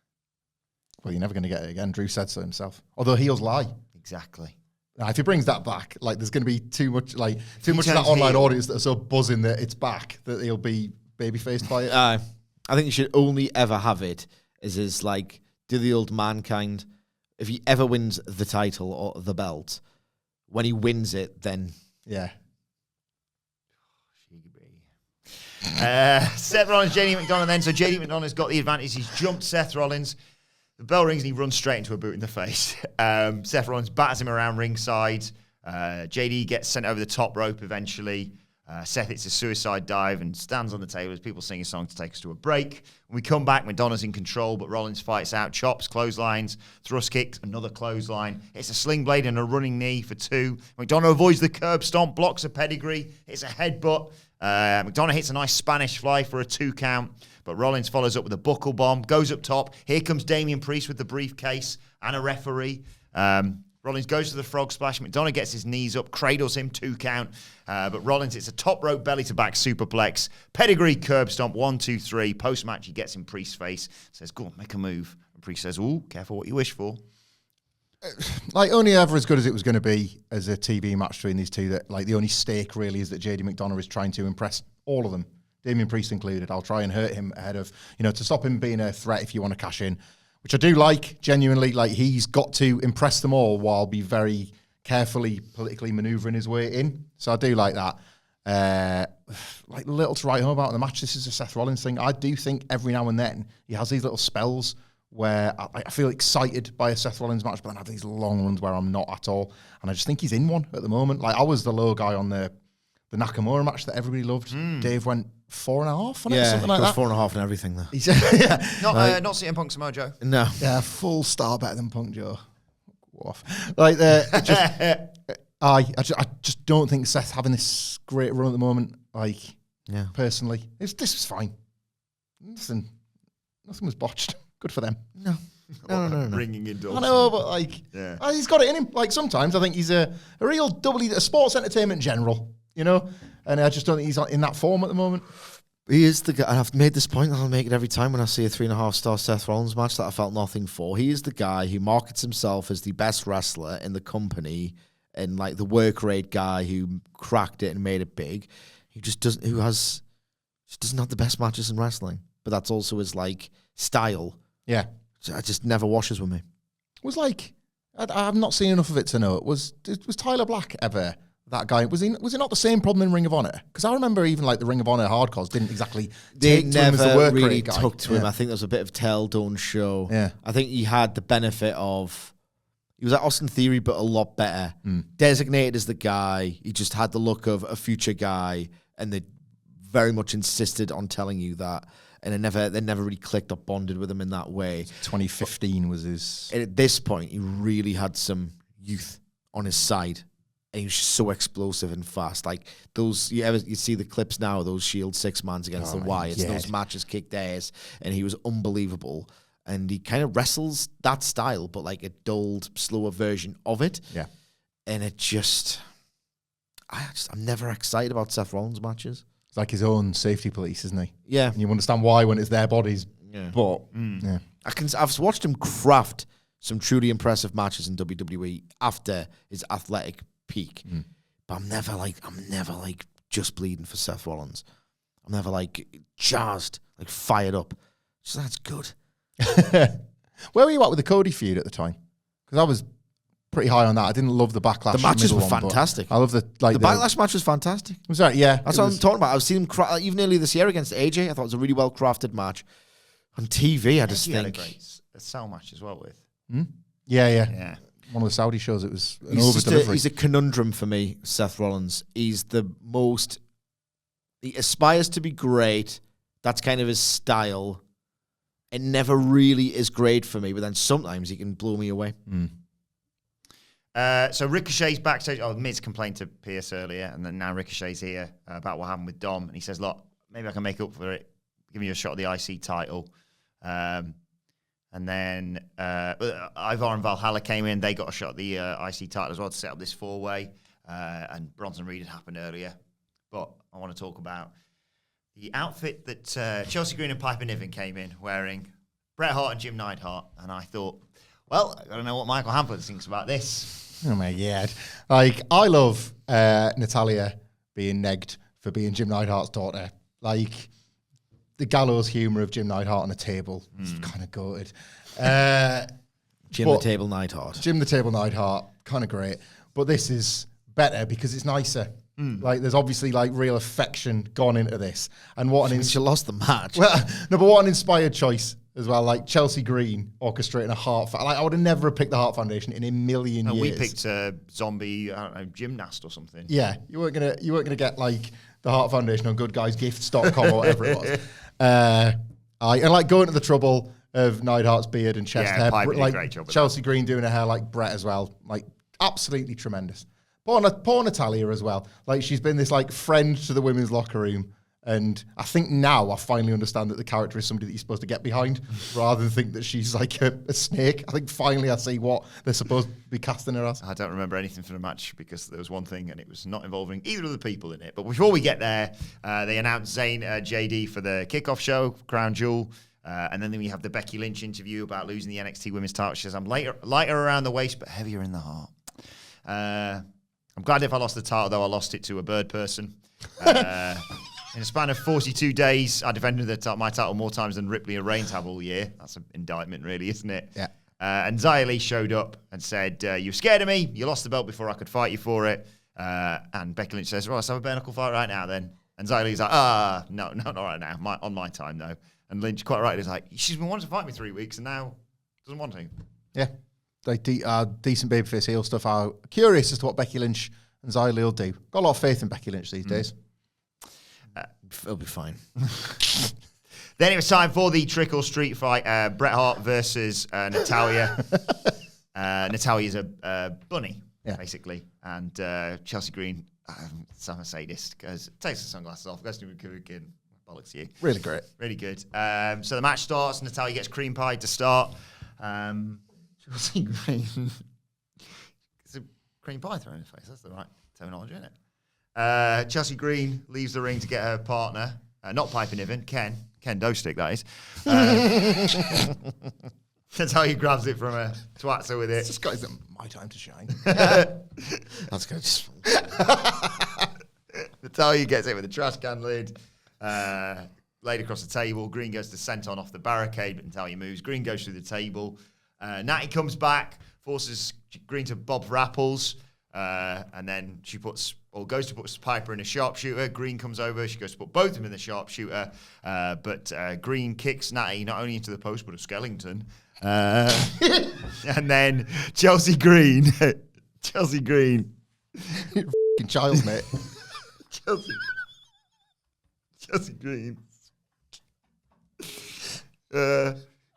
Well, you're never going to get it again. Drew said so himself. Although heels lie. Exactly. Now, if he brings that back, like there's going to be too much of that online audience that are so buzzing that it's back that he'll be baby-faced by it. I think you should only ever have it as like, do the old mankind. If he ever wins the title or the belt, when he wins it, then... Yeah. Seth Rollins, JD McDonagh then. So JD McDonagh's got the advantage. He's jumped Seth Rollins. The bell rings and he runs straight into a boot in the face. Seth Rollins batters him around ringside. JD gets sent over the top rope eventually. Seth hits a suicide dive and stands on the table as people sing a song to take us to a break. When we come back, McDonagh's in control, but Rollins fights out, chops, clotheslines, thrust kicks, another clothesline. It's a sling blade and a running knee for 2. McDonagh avoids the curb stomp, blocks a pedigree. It's a headbutt. McDonagh hits a nice Spanish fly for a 2 count, but Rollins follows up with a buckle bomb, goes up top. Here comes Damian Priest with the briefcase and a referee. Rollins goes to the frog splash. McDonagh gets his knees up, cradles him, 2 count. But Rollins, it's a top rope belly to back superplex. Pedigree curb stomp, 1, 2, 3. Post-match, he gets in Priest's face. Says, go on, make a move. And Priest says, ooh, careful what you wish for. Like, only ever as good as it was going to be as a TV match between these two. That, like, the only stake really is that JD McDonagh is trying to impress all of them. Damian Priest included. I'll try and hurt him ahead of, to stop him being a threat if you want to cash in. Which I do like, genuinely. Like, he's got to impress them all while be very carefully politically manoeuvring his way in. So I do like that. Like, little to write home about in the match. This is a Seth Rollins thing. I do think every now and then he has these little spells where I feel excited by a Seth Rollins match, but then I have these long runs where I'm not at all. And I just think he's in one at the moment. Like, I was the low guy on the Nakamura match that everybody loved. Dave went 4.5 on it, something like that. 4.5 and everything, though. Yeah. Not CM Punk Samoa Joe. No. Yeah, full star better than Punk Joe. Off. Like, I just don't think Seth's having this great run at the moment. Like, personally, this was fine. Nothing was botched. Good for them. No. Ringing indoors. I know, but like, he's got it in him. Like, sometimes I think he's a real a sports entertainment general, and I just don't think he's in that form at the moment. He is the guy, and I've made this point, and I'll make it every time when I see a 3.5-star Seth Rollins match that I felt nothing for. He is the guy who markets himself as the best wrestler in the company and like the work rate guy who cracked it and made it big. He just doesn't have the best matches in wrestling, but that's also his like style. Yeah. It just never washes with me. It was like, I've not seen enough of it to know. Was Tyler Black ever that guy? Was it not the same problem in Ring of Honor? Because I remember even like the Ring of Honor hardcores didn't exactly take to him as the work really rate guy. took to him. I think there was a bit of tell, don't show. Yeah. I think he had the benefit of, he was like Austin Theory, but a lot better. Designated as the guy. He just had the look of a future guy, and they very much insisted on telling you that. And they never really clicked or bonded with him in that way. 2015 was his... And at this point, he really had some youth on his side. And he was just so explosive and fast. Like, those... You see the clips now of those Shield 6-mans against the Wyatts. Yeah. Those matches kicked ass. And he was unbelievable. And he kind of wrestles that style, but like a dulled, slower version of it. Yeah. And it just... I'm never excited about Seth Rollins matches. It's like his own safety police, isn't he? Yeah. And you understand why when it's their bodies Yeah. But yeah. I've watched him craft some truly impressive matches in WWE after his athletic peak. But I'm never like just bleeding for Seth Rollins. I'm never like jazzed, like fired up. So that's good. Where were you at with the Cody feud at the time? Because I was pretty high on that. I didn't love the backlash. The matches were middle one, but fantastic. I love the backlash match was fantastic. Was that? Yeah, That's what I'm talking about. I've seen him even earlier this year against AJ. I thought it was a really well crafted match. On TV, I just He had a think great cell match as well with. Yeah. One of the Saudi shows, it was an he's over just delivery. he's a conundrum for me, Seth Rollins. He's the most. He aspires to be great. That's kind of his style. It never really is great for me, but then sometimes he can blow me away. So Ricochet's backstage. Oh, Miz complained to Pierce earlier, and then now Ricochet's here about what happened with Dom, and he says, "Look, maybe I can make up for it. Give me a shot at the IC title." And then Ivar and Valhalla came in. They got a shot at the IC title as well to set up this four-way. And Bronson Reed had happened earlier. But I want to talk about the outfit that Chelsea Green and Piper Niven came in wearing, Bret Hart and Jim Neidhart. And I thought, well, I don't know what Michael Hamflett thinks about this. Oh my God. Like, I love Natalia being negged for being Jim Neidhart's daughter. Like, the gallows humour of Jim Neidhart on a table. It's kind of goated. Jim the Table Neidhart. Jim the Table Neidhart, kind of great. But this is better because it's nicer. Like, there's obviously, like, real affection gone into this. And what an... She lost the match. Well, no, but what an inspired choice as well. Like, Chelsea Green orchestrating a Hart... Like, I would have never picked the Hart Foundation in a million years. We picked a zombie, I don't know, gymnast or something. Yeah, you weren't gonna get, like, the Hart Foundation on goodguysgifts.com or whatever it was. And like going to the trouble of Neidhart's beard and chest hair, Piper did a like great job with Chelsea Green doing her hair like Brett as well, like absolutely tremendous. Poor Natalia as well, like she's been this like friend to the women's locker room, and I think now I finally understand that the character is somebody that you're supposed to get behind rather than think that she's like a snake. I think finally I see what they're supposed to be casting her as. I don't remember anything from the match because there was one thing and it was not involving either of the people in it. But before we get there, they announced Zayn JD for the kickoff show, Crown Jewel. And then we have the Becky Lynch interview about losing the NXT Women's title. She says, I'm lighter around the waist, but heavier in the heart. I'm glad if I lost the title, though, I lost it to a bird person. In a span of 42 days, I defended my title more times than Ripley and Reigns have all year. That's an indictment, really, isn't it? Yeah. And Xia Li showed up and said, you're scared of me. You lost the belt before I could fight you for it. And Becky Lynch says, well, let's have a bare knuckle fight right now, then. And Xia Li's like, no, not right now. On my time, though. And Lynch, quite right, is like, she's been wanting to fight me 3 weeks and now doesn't want to. Yeah. Like decent babyface heel stuff. I'm curious as to what Becky Lynch and Xia Li will do. Got a lot of faith in Becky Lynch these days. It'll be fine. Then it was time for the trickle street fight. Bret Hart versus Natalia. Natalia's a bunny, basically. And Chelsea Green, I'm a sadist, takes the sunglasses off, goes to a kid. Bollocks you. Really great. Really good. So the match starts. Natalia gets cream pie to start. Chelsea Green. It's a cream pie thrown in the face. That's the right terminology, isn't it? Chelsea Green leaves the ring to get her partner, not Piper Niven, Ken Dostick, that is. Natalia grabs it from her, twats her with it. It's just got my time to shine. That's good. Natalia gets it with a trash can lid. Laid across the table. Green goes to senton off the barricade, but Natalia moves. Green goes through the table. Natty comes back, forces Green to bob for apples, and then she goes to put Piper in a sharpshooter. Green comes over. She goes to put both of them in the sharpshooter, but Green kicks Natty not only into the post, but a skeleton. And then Chelsea Green. Fucking child, mate. Chelsea Green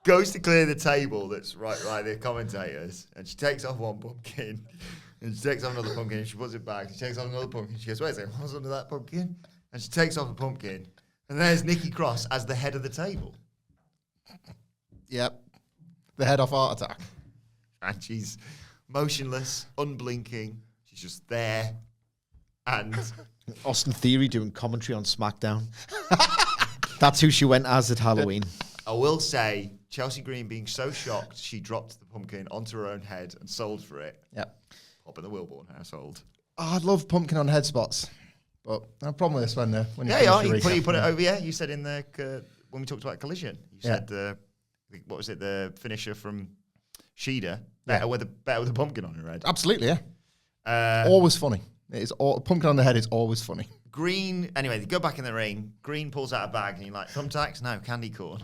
goes to clear the table that's right the commentators, and she takes off one pumpkin, and she takes off another pumpkin, and she puts it back. She takes off another pumpkin. She goes, wait a second, what's under that pumpkin? And she takes off a pumpkin, and there's Nikki Cross as the head of the table. Yep. The head off Heart Attack. And she's motionless, unblinking. She's just there. And Austin Theory doing commentary on SmackDown. That's who she went as at Halloween. I will say, Chelsea Green being so shocked, she dropped the pumpkin onto her own head and sold for it. Yep. Pop in the Wilborn household. Oh, I'd love pumpkin on head spots, but no problem with this when Yeah, you put it over. Yeah, you said in the when we talked about Collision, you said what was it? The finisher from Sheeda better with a pumpkin on her head. Absolutely, yeah. Always funny. It is pumpkin on the head is always funny. Green. Anyway, they go back in the ring. Green pulls out a bag and you're like, thumbtacks? No, candy corn.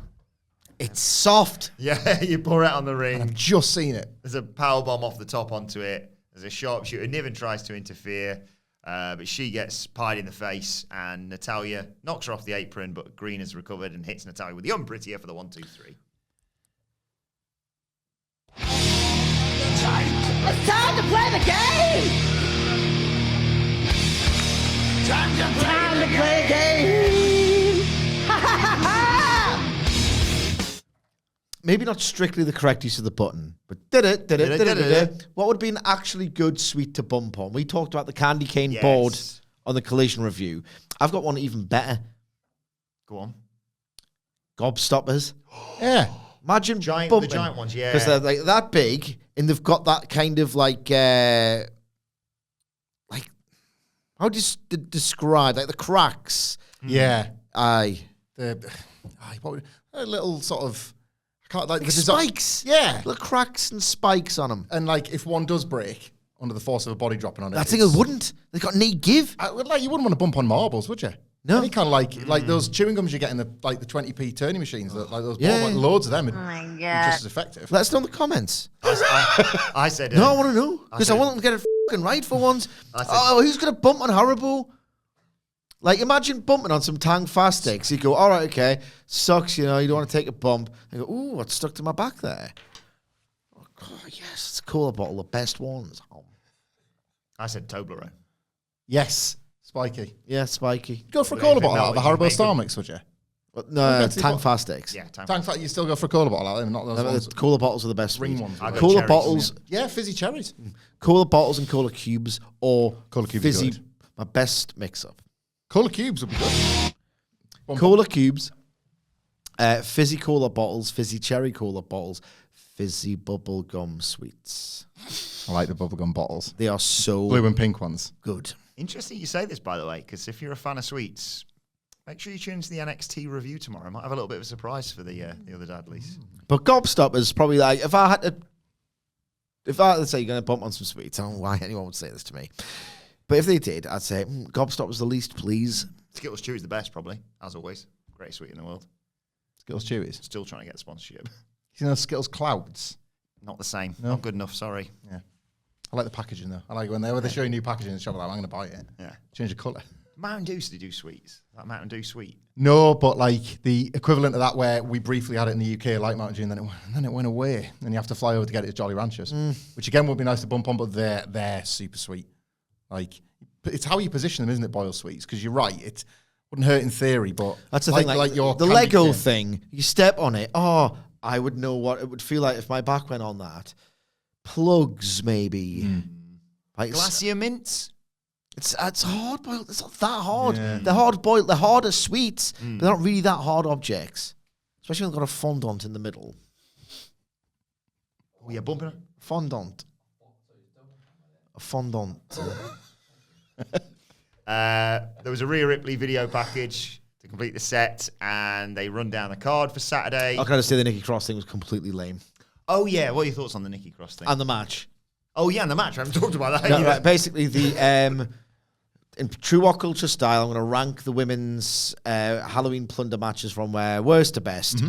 It's soft. Yeah, you pour it on the ring. I've just seen it. There's a power bomb off the top onto it. There's a sharpshooter. Niven tries to interfere, but she gets pied in the face, and Natalya knocks her off the apron, but Green has recovered and hits Natalya with the unprettier for the 1, 2, 3. It's time to play the game! Time to play a game! Ha ha ha ha! Maybe not strictly the correct use of the button, but did it. What would be an actually good sweet to bump on? We talked about the candy cane board on the Collision review. I've got one even better. Go on. Gobstoppers. Yeah. Imagine the giant ones, yeah. Because they're like that big, and they've got that kind of like how do you describe, like the cracks? Yeah. Aye. What would, a little sort of... Like spikes. Yeah. Little cracks and spikes on them. And like if one does break under the force of a body dropping on it. I think it wouldn't. They got no give. You wouldn't want to bump on marbles, would you? No. Any kind of like those chewing gums you get in the 20p turning machines, like those loads of them. Oh my God. Just as effective. Let us know in the comments. I said... no, I want to know. Because I want them to get it fucking right for once. Who's going to bump on Haribo? Like, imagine bumping on some Tang Fast Sticks. You go, all right, okay, sucks, you don't want to take a bump. You go, ooh, what's stuck to my back there? Oh, God, yes, it's a cola bottle, the best ones. Oh. I said Toblerone. Yes, spiky. Yeah, spiky. Go for a cola bottle out of a Haribo Star Mix, would you? No, Tang Fast Sticks. Yeah, Tang Fast. You still go for a cola bottle out of them, not those ones. Cola bottles are the best. Ring ones. Cola bottles. Yeah, fizzy cherries. Cola bottles and cola cubes, or Cola cubes fizzy. My best mix-up. Cola cubes would be good. Cola cubes, fizzy cola bottles, fizzy cherry cola bottles, fizzy bubble gum sweets. I like the bubblegum bottles. They are so blue and pink ones. Good. Interesting you say this, by the way, because if you're a fan of sweets, make sure you tune into the NXT review tomorrow. I might have a little bit of a surprise for the other Dadleys. But Gobstoppers probably like if I let's say you're going to bump on some sweets, I don't know why anyone would say this to me. But if they did, I'd say, Gobstoppers the least, please. Skittles Chewy's the best, probably, as always. Greatest sweet in the world. Skittles Chewy's? Still trying to get sponsorship. You know Skittles Clouds? Not the same. No? Not good enough, sorry. Yeah. I like the packaging, though. I like when they show you new packaging in the shop, I'm going to buy it. Yeah. Change the colour. Mountain Dew, do sweets? That Mountain Dew sweet? No, but like the equivalent of that where we briefly had it in the UK, like Mountain Dew, and then it went away. And you have to fly over to get it at Jolly Ranchers, which again would be nice to bump on, but they're super sweet. Like... It's how you position them, isn't it, boiled sweets? Because you're right, it wouldn't hurt in theory, but that's the thing. Like your the Lego thing, you step on it. Oh, I would know what it would feel like if my back went on that. Plugs, maybe. Like Glacier mints. It's hard boiled. It's not that hard. Yeah. They're hard boiled. They're hard as sweets. But they're not really that hard objects, especially when they've got a fondant in the middle. Oh yeah, bumping it. Fondant. A fondant. There was a Rhea Ripley video package to complete the set, and they run down the card for Saturday. I gotta say the Nikki Cross thing was completely lame. Oh yeah, what are your thoughts on the Nikki Cross thing? And the match. Oh yeah, and the match. I haven't talked about that No, either. right, basically, in true What Culture style, I'm going to rank the women's Halloween plunder matches from worst to best.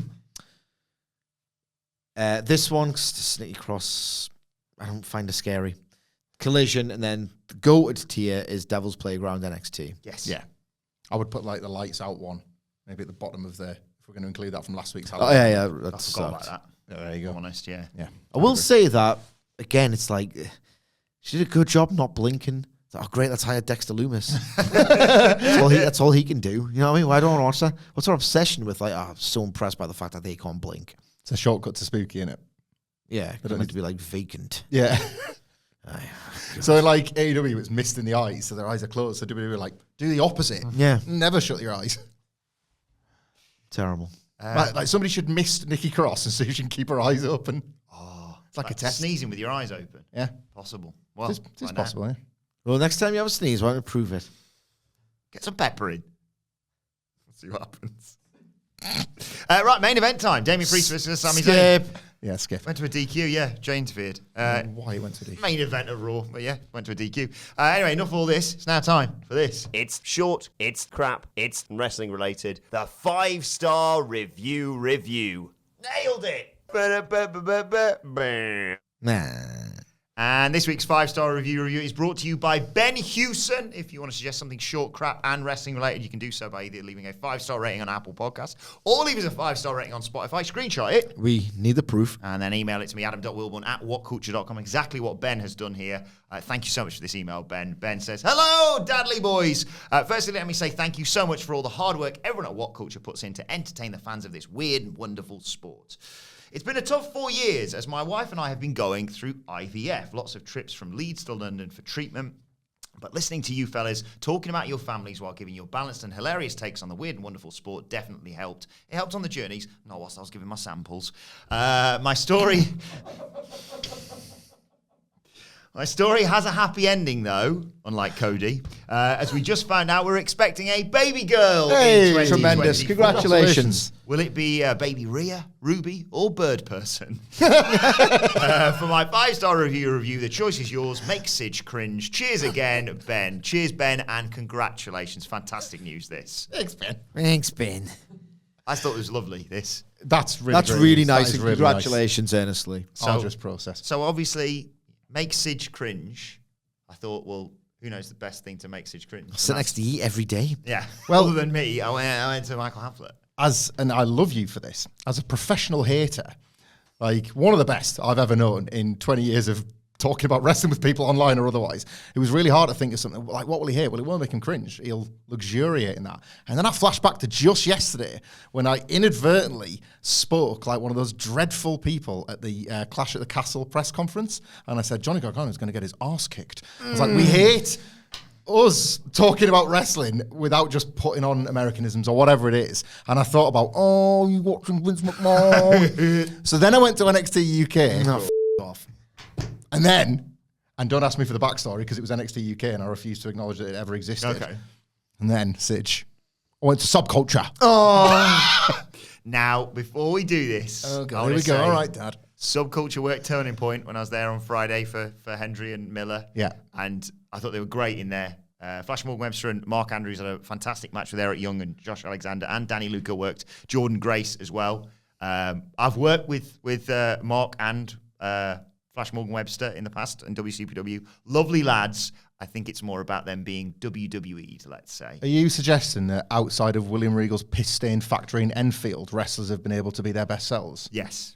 This one, Nikki Cross, I don't find it scary. Collision, and then the goated tier is Devil's Playground NXT. Yes. Yeah. I would put like the lights out one, maybe at the bottom of if we're going to include that from last week's Halloween. Oh, yeah. I forgot about that. Yeah, there you go. Honest, yeah. I will say that, again, it's like, she did a good job not blinking. It's like, oh, great, let's hire Dexter Loomis. That's all he can do. You know what I mean? Why don't I watch that? What's our obsession with, like, I'm so impressed by the fact that they can't blink. It's a shortcut to spooky, isn't it? Yeah, they don't need to be, like, vacant. Yeah. So like AEW, it's mist in the eyes, so their eyes are closed. So WWE were like, do the opposite. Yeah. Never shut your eyes. Terrible. Like somebody should miss Nikki Cross and see if she can keep her eyes open. Oh, it's like a test. Sneezing with your eyes open. Yeah. Possible. Well, It's possible, yeah. Well, next time you have a sneeze, why don't prove it? Get some pepper in. Let's see what happens. Right, main event time. Damien Priest versus Sami Zayn. Skip. Yeah, skip. Went to a DQ, yeah. Jay interfered. Why he went to DQ? Main event of Raw, but yeah, went to a DQ. Anyway, enough of all this. It's now time for this. It's short, it's crap, it's wrestling related. The 5-star review. Nailed it! Nah. And this week's 5-star review is brought to you by Ben Hewson. If you want to suggest something short, crap, and wrestling related, you can do so by either leaving a 5-star rating on Apple Podcasts or leave us a 5-star rating on Spotify. Screenshot it. We need the proof. And then email it to me, adam.wilborn@whatculture.com. Exactly what Ben has done here. Thank you so much for this email, Ben. Ben says, hello, Dadley Boyz. Firstly, let me say thank you so much for all the hard work everyone at What Culture puts in to entertain the fans of this weird and wonderful sport. It's been a tough 4 years as my wife and I have been going through IVF. Lots of trips from Leeds to London for treatment. But listening to you fellas talking about your families while giving your balanced and hilarious takes on the weird and wonderful sport definitely helped. It helped on the journeys, not whilst I was giving my samples. My story has a happy ending, though, unlike Cody. As we just found out, we're expecting a baby girl in 2024. Tremendous. Congratulations. Will it be baby Rhea, Ruby, or Bird Person? For my 5-star review, the choice is yours. Make Sidge cringe. Cheers again, Ben. Cheers, Ben, and congratulations. Fantastic news, this. Thanks, Ben. Thanks, Ben. I thought it was lovely, this. That's really That's great really news. That nice. is And really congratulations, earnestly. nice. Arduous process. So obviously, make Sidge cringe. I thought, well, who knows the best thing to make Sidge cringe? Sit next to you every day. Yeah. Well- Other than me, I went to Michael Hamflett. And I love you for this, as a professional hater, like one of the best I've ever known in 20 years of talking about wrestling with people online or otherwise. It was really hard to think of something like, what will he hate? Well, it won't make him cringe. He'll luxuriate in that. And then I flashed back to just yesterday when I inadvertently spoke like one of those dreadful people at the Clash at the Castle press conference. And I said, Johnny Gargano is going to get his arse kicked. I was like, we hate us talking about wrestling without just putting on Americanisms or whatever it is. And I thought about, oh, you watching Vince McMahon? So then I went to NXT UK. No, off. And then, and don't ask me for the backstory because it was NXT UK and I refused to acknowledge that it ever existed. Okay. And then, Sidge, I went to Subculture. Now, before we do this, Oh, I God, wanna here we go. say All right, Dad. Subculture worked turning point when I was there on Friday for Hendry and Miller. Yeah. And I thought they were great in there. Flash Morgan Webster and Mark Andrews had a fantastic match with Eric Young and Josh Alexander, and Danny Luca worked. Jordan Grace as well. I've worked with Mark and Flash Morgan Webster in the past in WCPW. Lovely lads. I think it's more about them being WWE'd, let's say. Are you suggesting that outside of William Regal's piss-stained factory in Enfield, wrestlers have been able to be their best selves? Yes.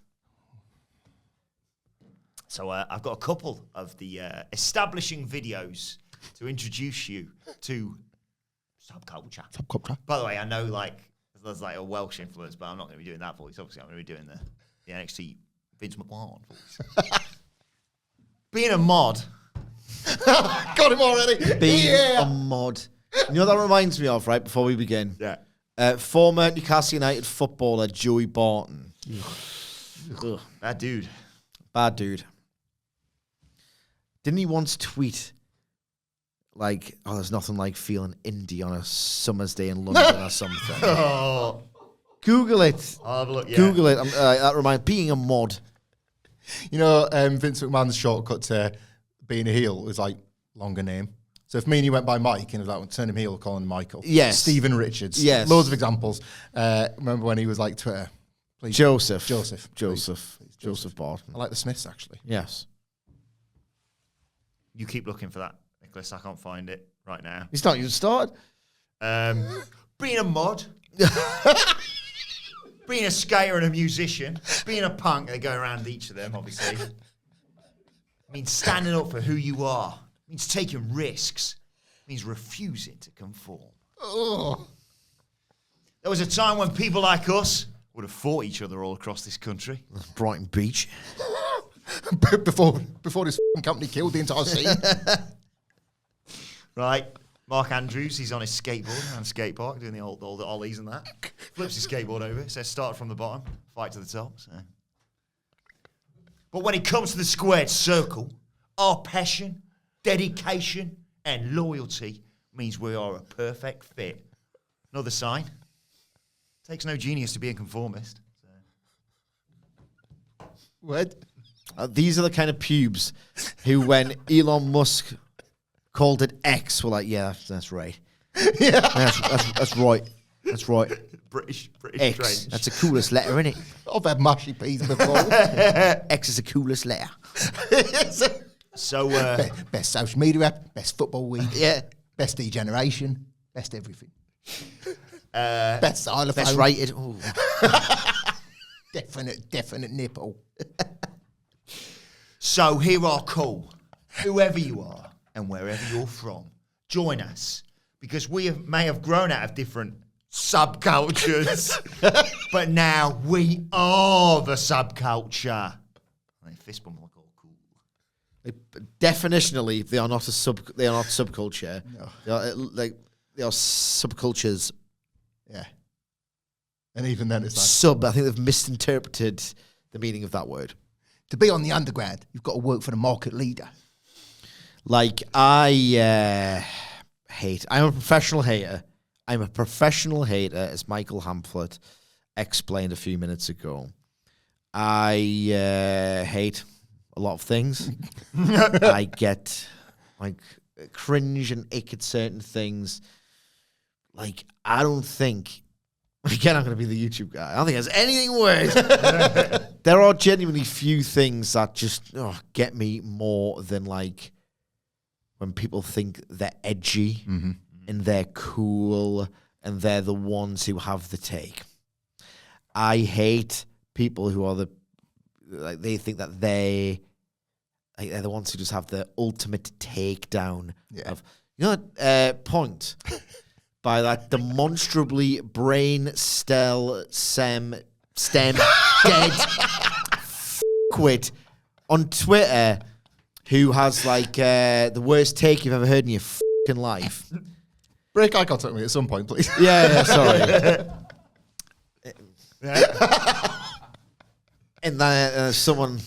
So I've got a couple of the establishing videos to introduce you to Subculture. Subculture. By the way, I know there's a Welsh influence, but I'm not going to be doing that voice. Obviously, I'm going to be doing the NXT Vince McMahon voice. Being a mod. Got him already. Being a mod. You know what that reminds me of, right, before we begin? Yeah. Former Newcastle United footballer Joey Barton. Ugh. That dude. Bad dude. Didn't he once tweet, like, oh, there's nothing like feeling indie on a summer's day in London or something? Oh. Google it. I'll have a look, yeah. Google it. That reminds being a mod. You know, Vince McMahon's shortcut to being a heel was like longer name. So if me and you went by Mike and it was like, turn him heel, call him Michael. Yes. Stephen Richards. Yes. Loads of examples. Remember when he was like Twitter? Please. Joseph. Joseph. Joseph Barton. I like the Smiths, actually. Yes. You keep looking for that, Nicholas. I can't find it right now. He's not even started. Being a mod. Being a skater and a musician. Being a punk. They go around each of them, obviously. It means standing up for who you are. It means taking risks. It means refusing to conform. Oh. There was a time when people like us would have fought each other all across this country. Brighton Beach. before this company killed the entire scene. Right. Mark Andrews, he's on his skateboard around the skate park doing all the ollies and that. Flips his skateboard over. Says start from the bottom, fight to the top. So. But when it comes to the squared circle, our passion, dedication, and loyalty means we are a perfect fit. Another sign. Takes no genius to be a conformist. So. What? These are the kind of pubes who, when Elon Musk called it X, were like, yeah, that's right. Yeah, that's right. That's right. British X. strange. That's the coolest letter, isn't it? I've had mushy peas before. X is the coolest letter. So, best social media app, best football week, Yeah. best degeneration, best everything. Best xylophone. Best rated. Ooh. Definite nipple. So here are call, whoever you are and wherever you're from, join us because we may have grown out of different subcultures, but now we are the subculture. I fist bump like all cool. Definitionally, they are not subculture. No. They are subcultures. Yeah. And even then, it's like I think they've misinterpreted the meaning of that word. To be on the underground, you've got to work for the market leader. Like, I'm a professional hater. I'm a professional hater, as Michael Hamflet explained a few minutes ago. I hate a lot of things. I get, like, cringe and ick at certain things. Like, I don't think... Again, I'm going to be the YouTube guy. I don't think there's anything worse. There are genuinely few things that just get me more than, like, when people think they're edgy and they're cool and they're the ones who have the take. I hate people who are they think that they're the ones who just have the ultimate takedown of, that point by that demonstrably brain stem dead quid on Twitter who has like the worst take you've ever heard in your fucking life. Break eye contact with me at some point, please. Yeah, sorry. And then someone...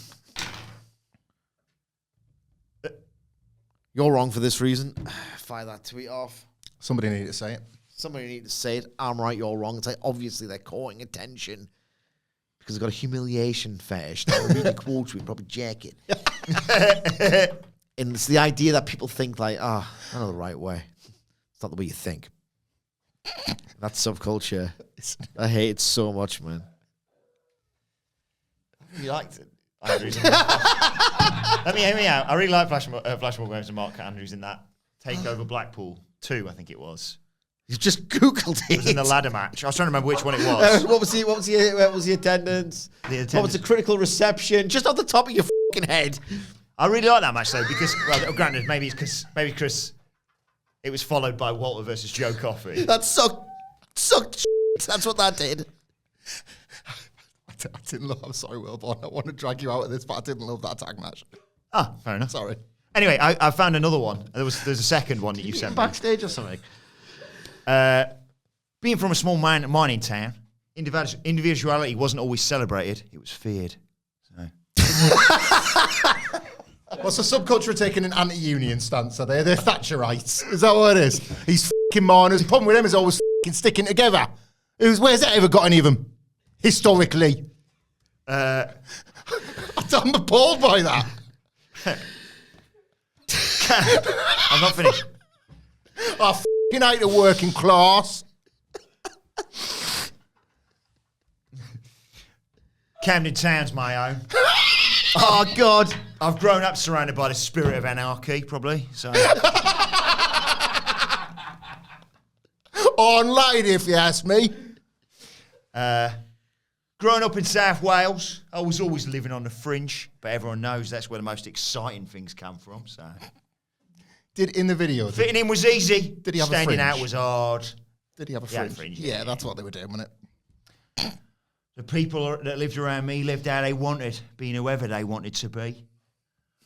You're wrong for this reason. Fire that tweet off. Somebody needed to say it. Somebody need to say it. I'm right, you're wrong. It's like, obviously, they're courting attention because they've got a humiliation fetish. Now, read the quotes, we'd probably jack it. And it's the idea that people think, like, I know the right way. It's not the way you think. That's subculture. I hate it so much, man. You liked it, Andrews. Let me hear me out. I really like Flash Williams and Mark Andrews in that Takeover Blackpool 2, I think it was. You've just Googled it. It was in the ladder match. I was trying to remember which one it was. What was the attendance? What was the critical reception? Just off the top of your fucking head. I really like that match though because, well, granted, maybe because it was followed by Walter versus Joe Coffey. That sucked. That's what that did. I didn't love. I'm sorry, Wilborn. I want to drag you out of this, but I didn't love that tag match. Ah, fair enough. Sorry. Anyway, I found another one. There's a second one that you sent me. Backstage or something. Being from a small mining town, individuality wasn't always celebrated; it was feared. So. What's the subculture taking an anti-union stance? Are they? They're Thatcherites. Is that what it is? These fucking miners. The problem with them is always fucking sticking together. Where's that ever got any of them? Historically. I'm appalled by that. I'm not finished. I fucking hate the working class. Camden Town's my own. Oh, God. I've grown up surrounded by the spirit of anarchy, probably. So. On light, if you ask me. Growing up in South Wales, I was always living on the fringe, but everyone knows that's where the most exciting things come from. So, In the video, fitting in was easy. Did he have Standing a fringe? out was hard. Did he have a He had a fringe? fringe, Yeah, yeah. that's what they were doing, wasn't it? The people that lived around me lived how they wanted, being whoever they wanted to be.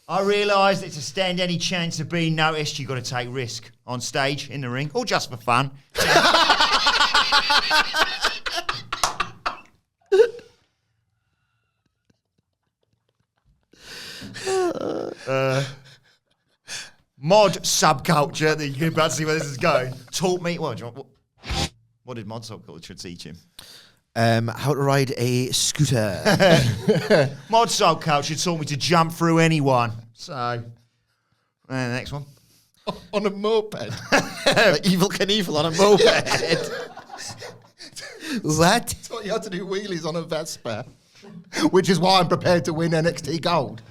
I realise that to stand any chance of being noticed, you've got to take risk on stage, in the ring, or just for fun. Mod subculture, that you're about to see where this is going, taught me... What did mod subculture teach him? How to ride a scooter. Mod subculture taught me to jump through anyone. So, the next one. On a moped. Like Evil Knievel on a moped. What? That's what you had to do wheelies on a Vespa. Which is why I'm prepared to win NXT Gold.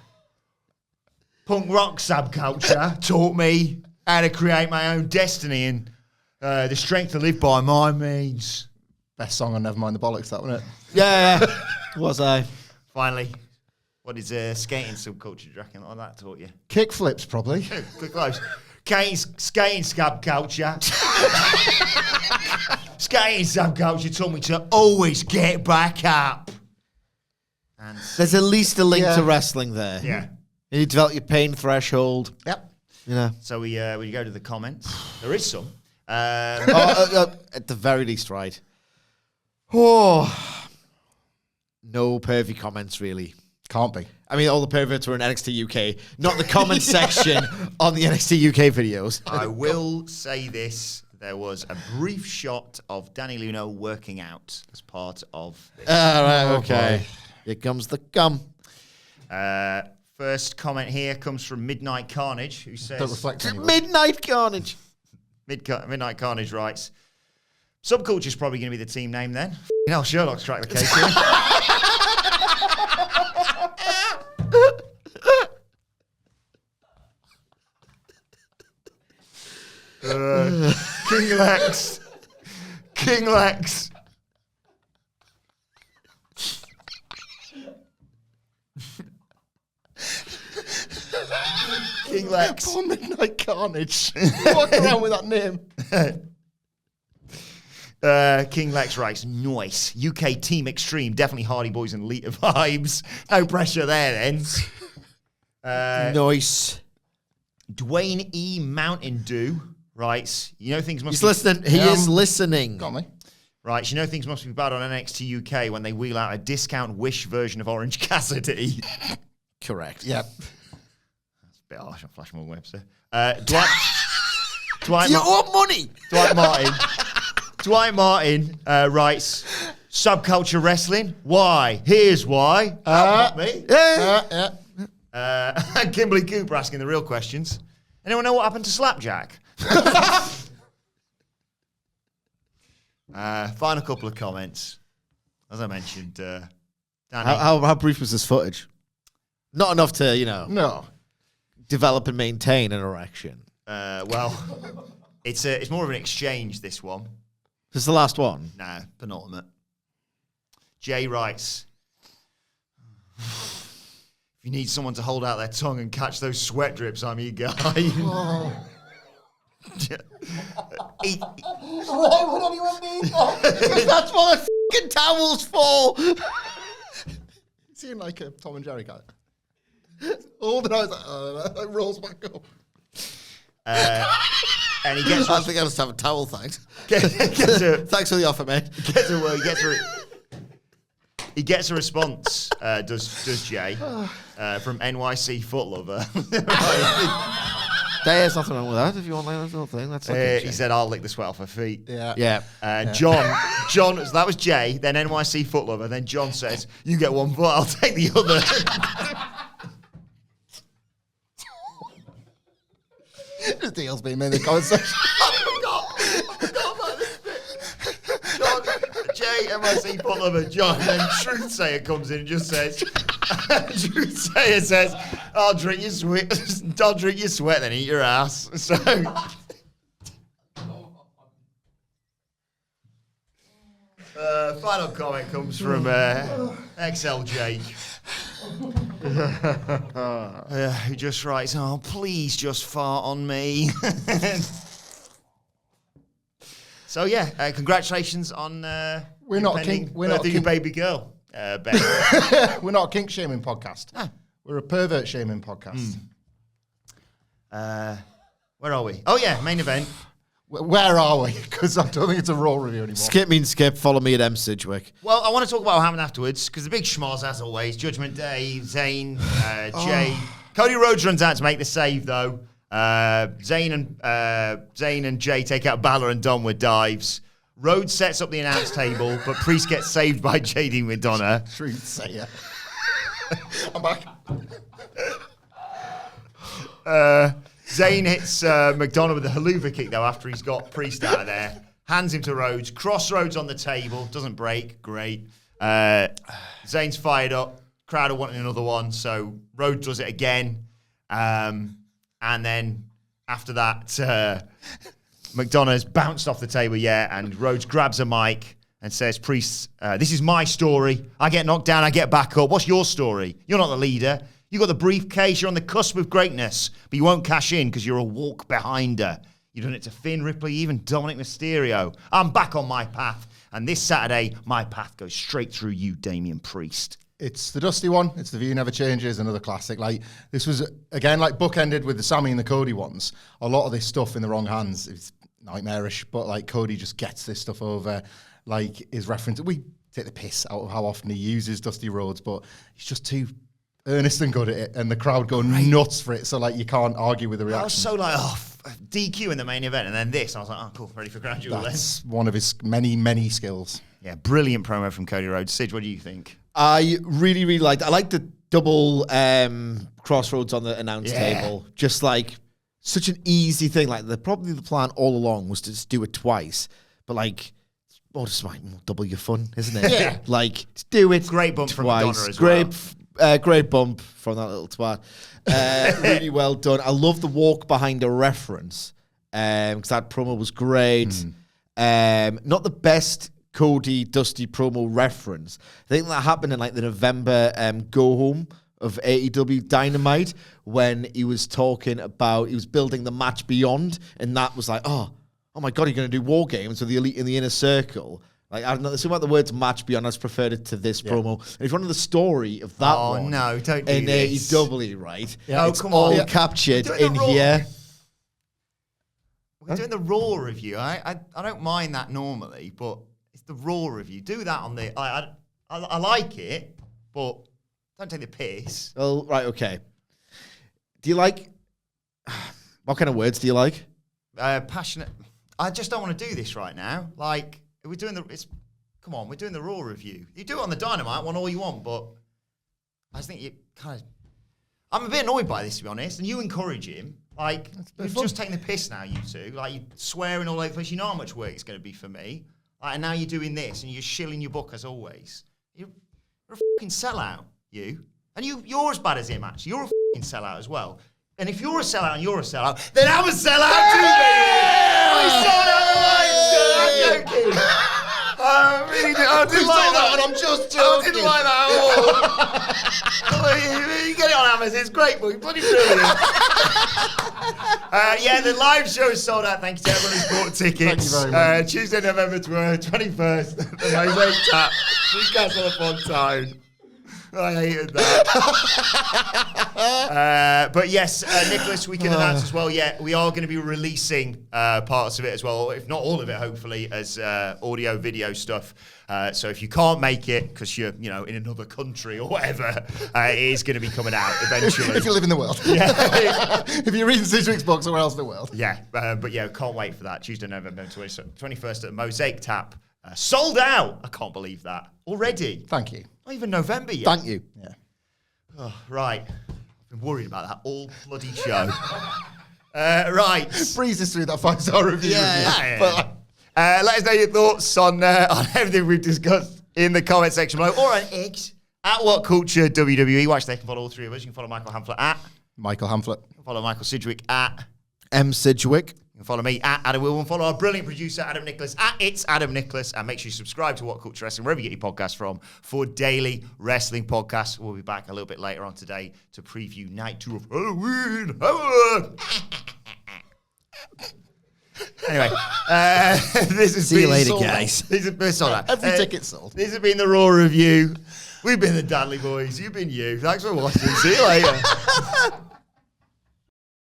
Punk rock subculture taught me how to create my own destiny and the strength to live by my means. Best song on Nevermind the Bollocks, that wasn't it? Yeah. Was I? Finally, what is skating subculture, do you reckon, like that taught you? Kick flips, probably. Good close. Skating subculture. Skating subculture taught me to always get back up. And There's at least a link to wrestling there. yeah. You develop your pain threshold. Yep. You know. So we go to the comments. There is some. At the very least, right. Oh. No pervy comments, really. Can't be. I mean, all the perverts were in NXT UK, not the comment section on the NXT UK videos. I will say this. There was a brief shot of Danny Luno working out as part of this. Right, okay. Here comes the gum. First comment here comes from Midnight Carnage, who Don't says... reflect anyway. Midnight Carnage. Midnight Carnage writes, Subculture's probably going to be the team name then. Hell, Sherlock's cracked the case here. King Lex. King Lex. King Lex. Poor Midnight Carnage. Walking around with that name. King Lex writes, nice. UK Team Extreme. Definitely Hardy Boys and Lita vibes. No pressure there then. Nice. Dwayne E. Mountain Dew writes, you know things must He's be... listening. He is listening. Got me. Right, you know things must be bad on NXT UK when they wheel out a discount Wish version of Orange Cassidy. Correct. Yep. That's a bit harsh on Flash Morgan Webster. Dwight You want money? Dwight Martin writes, subculture wrestling? Why? Here's why. Not me. Yeah. Kimberly Cooper asking the real questions. Anyone know what happened to Slapjack? Final couple of comments. As I mentioned, Danny. How brief was this footage? Not enough to, No. develop and maintain an erection. Well, it's more of an exchange, this one. This is the last one. No, penultimate. Jay writes, if you need someone to hold out their tongue and catch those sweat drips, I'm your guy. Why would anyone need that? Because that's what the fucking towel's for. Seeing like a Tom and Jerry guy. All the eyes like rolls back up. And he gets... I think I must have a towel, thanks. Thanks for the offer, mate. He gets a response, does Jay, from NYC Footlover. There's nothing wrong with that. If you want that little thing, that's okay. He said, I'll lick the sweat off her feet. Yeah. John, so that was Jay, then NYC Footlover, then John says, you get one foot, I'll take the other. The deal's been made in the comment section. I forgot about this bit. John, Jay, NYC Footlover, John, then Truthsayer comes in and just says, Truthsayer says, I'll drink your sweat, then eat your ass. So... final comment comes from XLJ. Who just writes, oh, please just fart on me. So, yeah, congratulations on We're not a kink. We're not a your kink. baby girl, Ben. We're not a kink shaming podcast. No. We're a pervert shaming podcast. Where are we? Oh, yeah, main event. Where are we? Because I don't think it's a Raw review anymore. Skip means skip. Follow me at M. Sidgwick. Well, I want to talk about what happened afterwards, because the big schmoz, as always, Judgment Day, Zayn, Jay. Cody Rhodes runs out to make the save, though. Zayn and Jay take out Balor and Dom with dives. Rhodes sets up the announce table, but Priest gets saved by JD McDonagh. Truth sayer. I'm back. Zayn hits McDonagh with a haluva kick, though, after he's got Priest out of there. Hands him to Rhodes. Crossroads on the table. Doesn't break. Great. Zayn's fired up. Crowd are wanting another one, so Rhodes does it again. And then after that, McDonagh's bounced off the table, and Rhodes grabs a mic and says, Priest, this is my story. I get knocked down, I get back up. What's your story? You're not the leader. You got the briefcase, you're on the cusp of greatness, but you won't cash in because you're a walk behind her. You've done it to Finn, Ripley, even Dominik Mysterio. I'm back on my path, and this Saturday, my path goes straight through you, Damian Priest. It's the dusty one. It's the View Never Changes, another classic. Like, this was, again, like bookended with the Sammy and the Cody ones. A lot of this stuff in the wrong hands is nightmarish, but like Cody just gets this stuff over. Like his reference, we take the piss out of how often he uses Dusty Rhodes, but he's just too earnest and good at it, and the crowd go nuts for it. So like you can't argue with the reaction. I was so like, DQ in the main event, and then this. I was like, oh, cool, ready for Crown Jewel. That's one of his many skills. Yeah, brilliant promo from Cody Rhodes. Sid, what do you think? I really liked. I like the double crossroads on the announce table. Just like such an easy thing. Like probably the plan all along was to just do it twice, but like. Oh, just like double your fun, isn't it? Yeah. Like, just do it. Great bump from twice. McDonagh as well. Great bump from that little twat. Really well done. I love the walk behind a reference because that promo was great. Not the best Cody Dusty promo reference. I think that happened in like the November go home of AEW Dynamite when he was talking about, he was building the match beyond, and that was like, oh my God, you're going to do War Games with the Elite in the Inner Circle. Like, I don't know, there's something about the words match beyond. I just preferred it to this promo. And if you wanted the story of that one. Oh, no, don't do in this. AEW, right? Yeah. It's come all on. captured We're doing in the Raw. here. We're doing the Raw review. I don't mind that normally, but it's the Raw review. Do that on the... I like it, but don't take the piss. Well, right, okay. Do you like... What kind of words do you like? Passionate... I just don't want to do this right now. Like, we're doing come on, we're doing the Raw review. You do it on the Dynamite one all you want, but I just think you kind of... I'm a bit annoyed by this, to be honest, and you encourage him. Like, you've just taken the piss now, you two. Like, you're swearing all over the place. You know how much work it's going to be for me. Like, and now you're doing this, and you're shilling your book as always. You're a fucking sellout, you. And you're as bad as him, actually. You're a fucking sellout as well. And if you're a sellout and you're a sellout, then I'm a sellout too, baby! We sold out the lights, I'm joking. I really didn't like that one. I'm just joking. I didn't like that at all. You get it on Amazon. It's great, but you're bloody brilliant. The live show is sold out. Thank you to everyone who's bought tickets. Thank you very much. Tuesday, November 21st, the Mosaic Tap. Newcastle upon Tyne. I hated that. But yes, Nicholas, we can announce as well, we are going to be releasing parts of it as well, if not all of it, hopefully, as audio, video stuff. So if you can't make it because you're, in another country or whatever, it is going to be coming out eventually. If you live in the world. Yeah. If you're reading Sidgwick's book somewhere else in the world. Yeah, but can't wait for that. Tuesday, November 21st at the Mosaic Tap. Sold out. I can't believe that. Already. Thank you. Not even November yet. Thank you. Yeah. Oh, right. I've been worried about that all bloody show. Right. Breezes through that 5-star review. Yeah. Let us know your thoughts on everything we've discussed in the comment section below or on X at What Culture WWE. Watch, they can follow all three of us. You can follow Michael Hamflet at Michael Hamflet. You can follow Michael Sidgwick at M. Sidgwick. You can follow me at Adam Wilson. Follow our brilliant producer, Adam Nicholas, at It's Adam Nicholas. And make sure you subscribe to What Culture Wrestling, wherever you get your podcasts from, for daily wrestling podcasts. We'll be back a little bit later on today to preview Night 2 of Halloween. Anyway, this has See you been later, sold guys. This has been sold out. Every ticket sold. This has been the Raw review. We've been the Dadley Boyz. You've been you. Thanks for watching. See you later.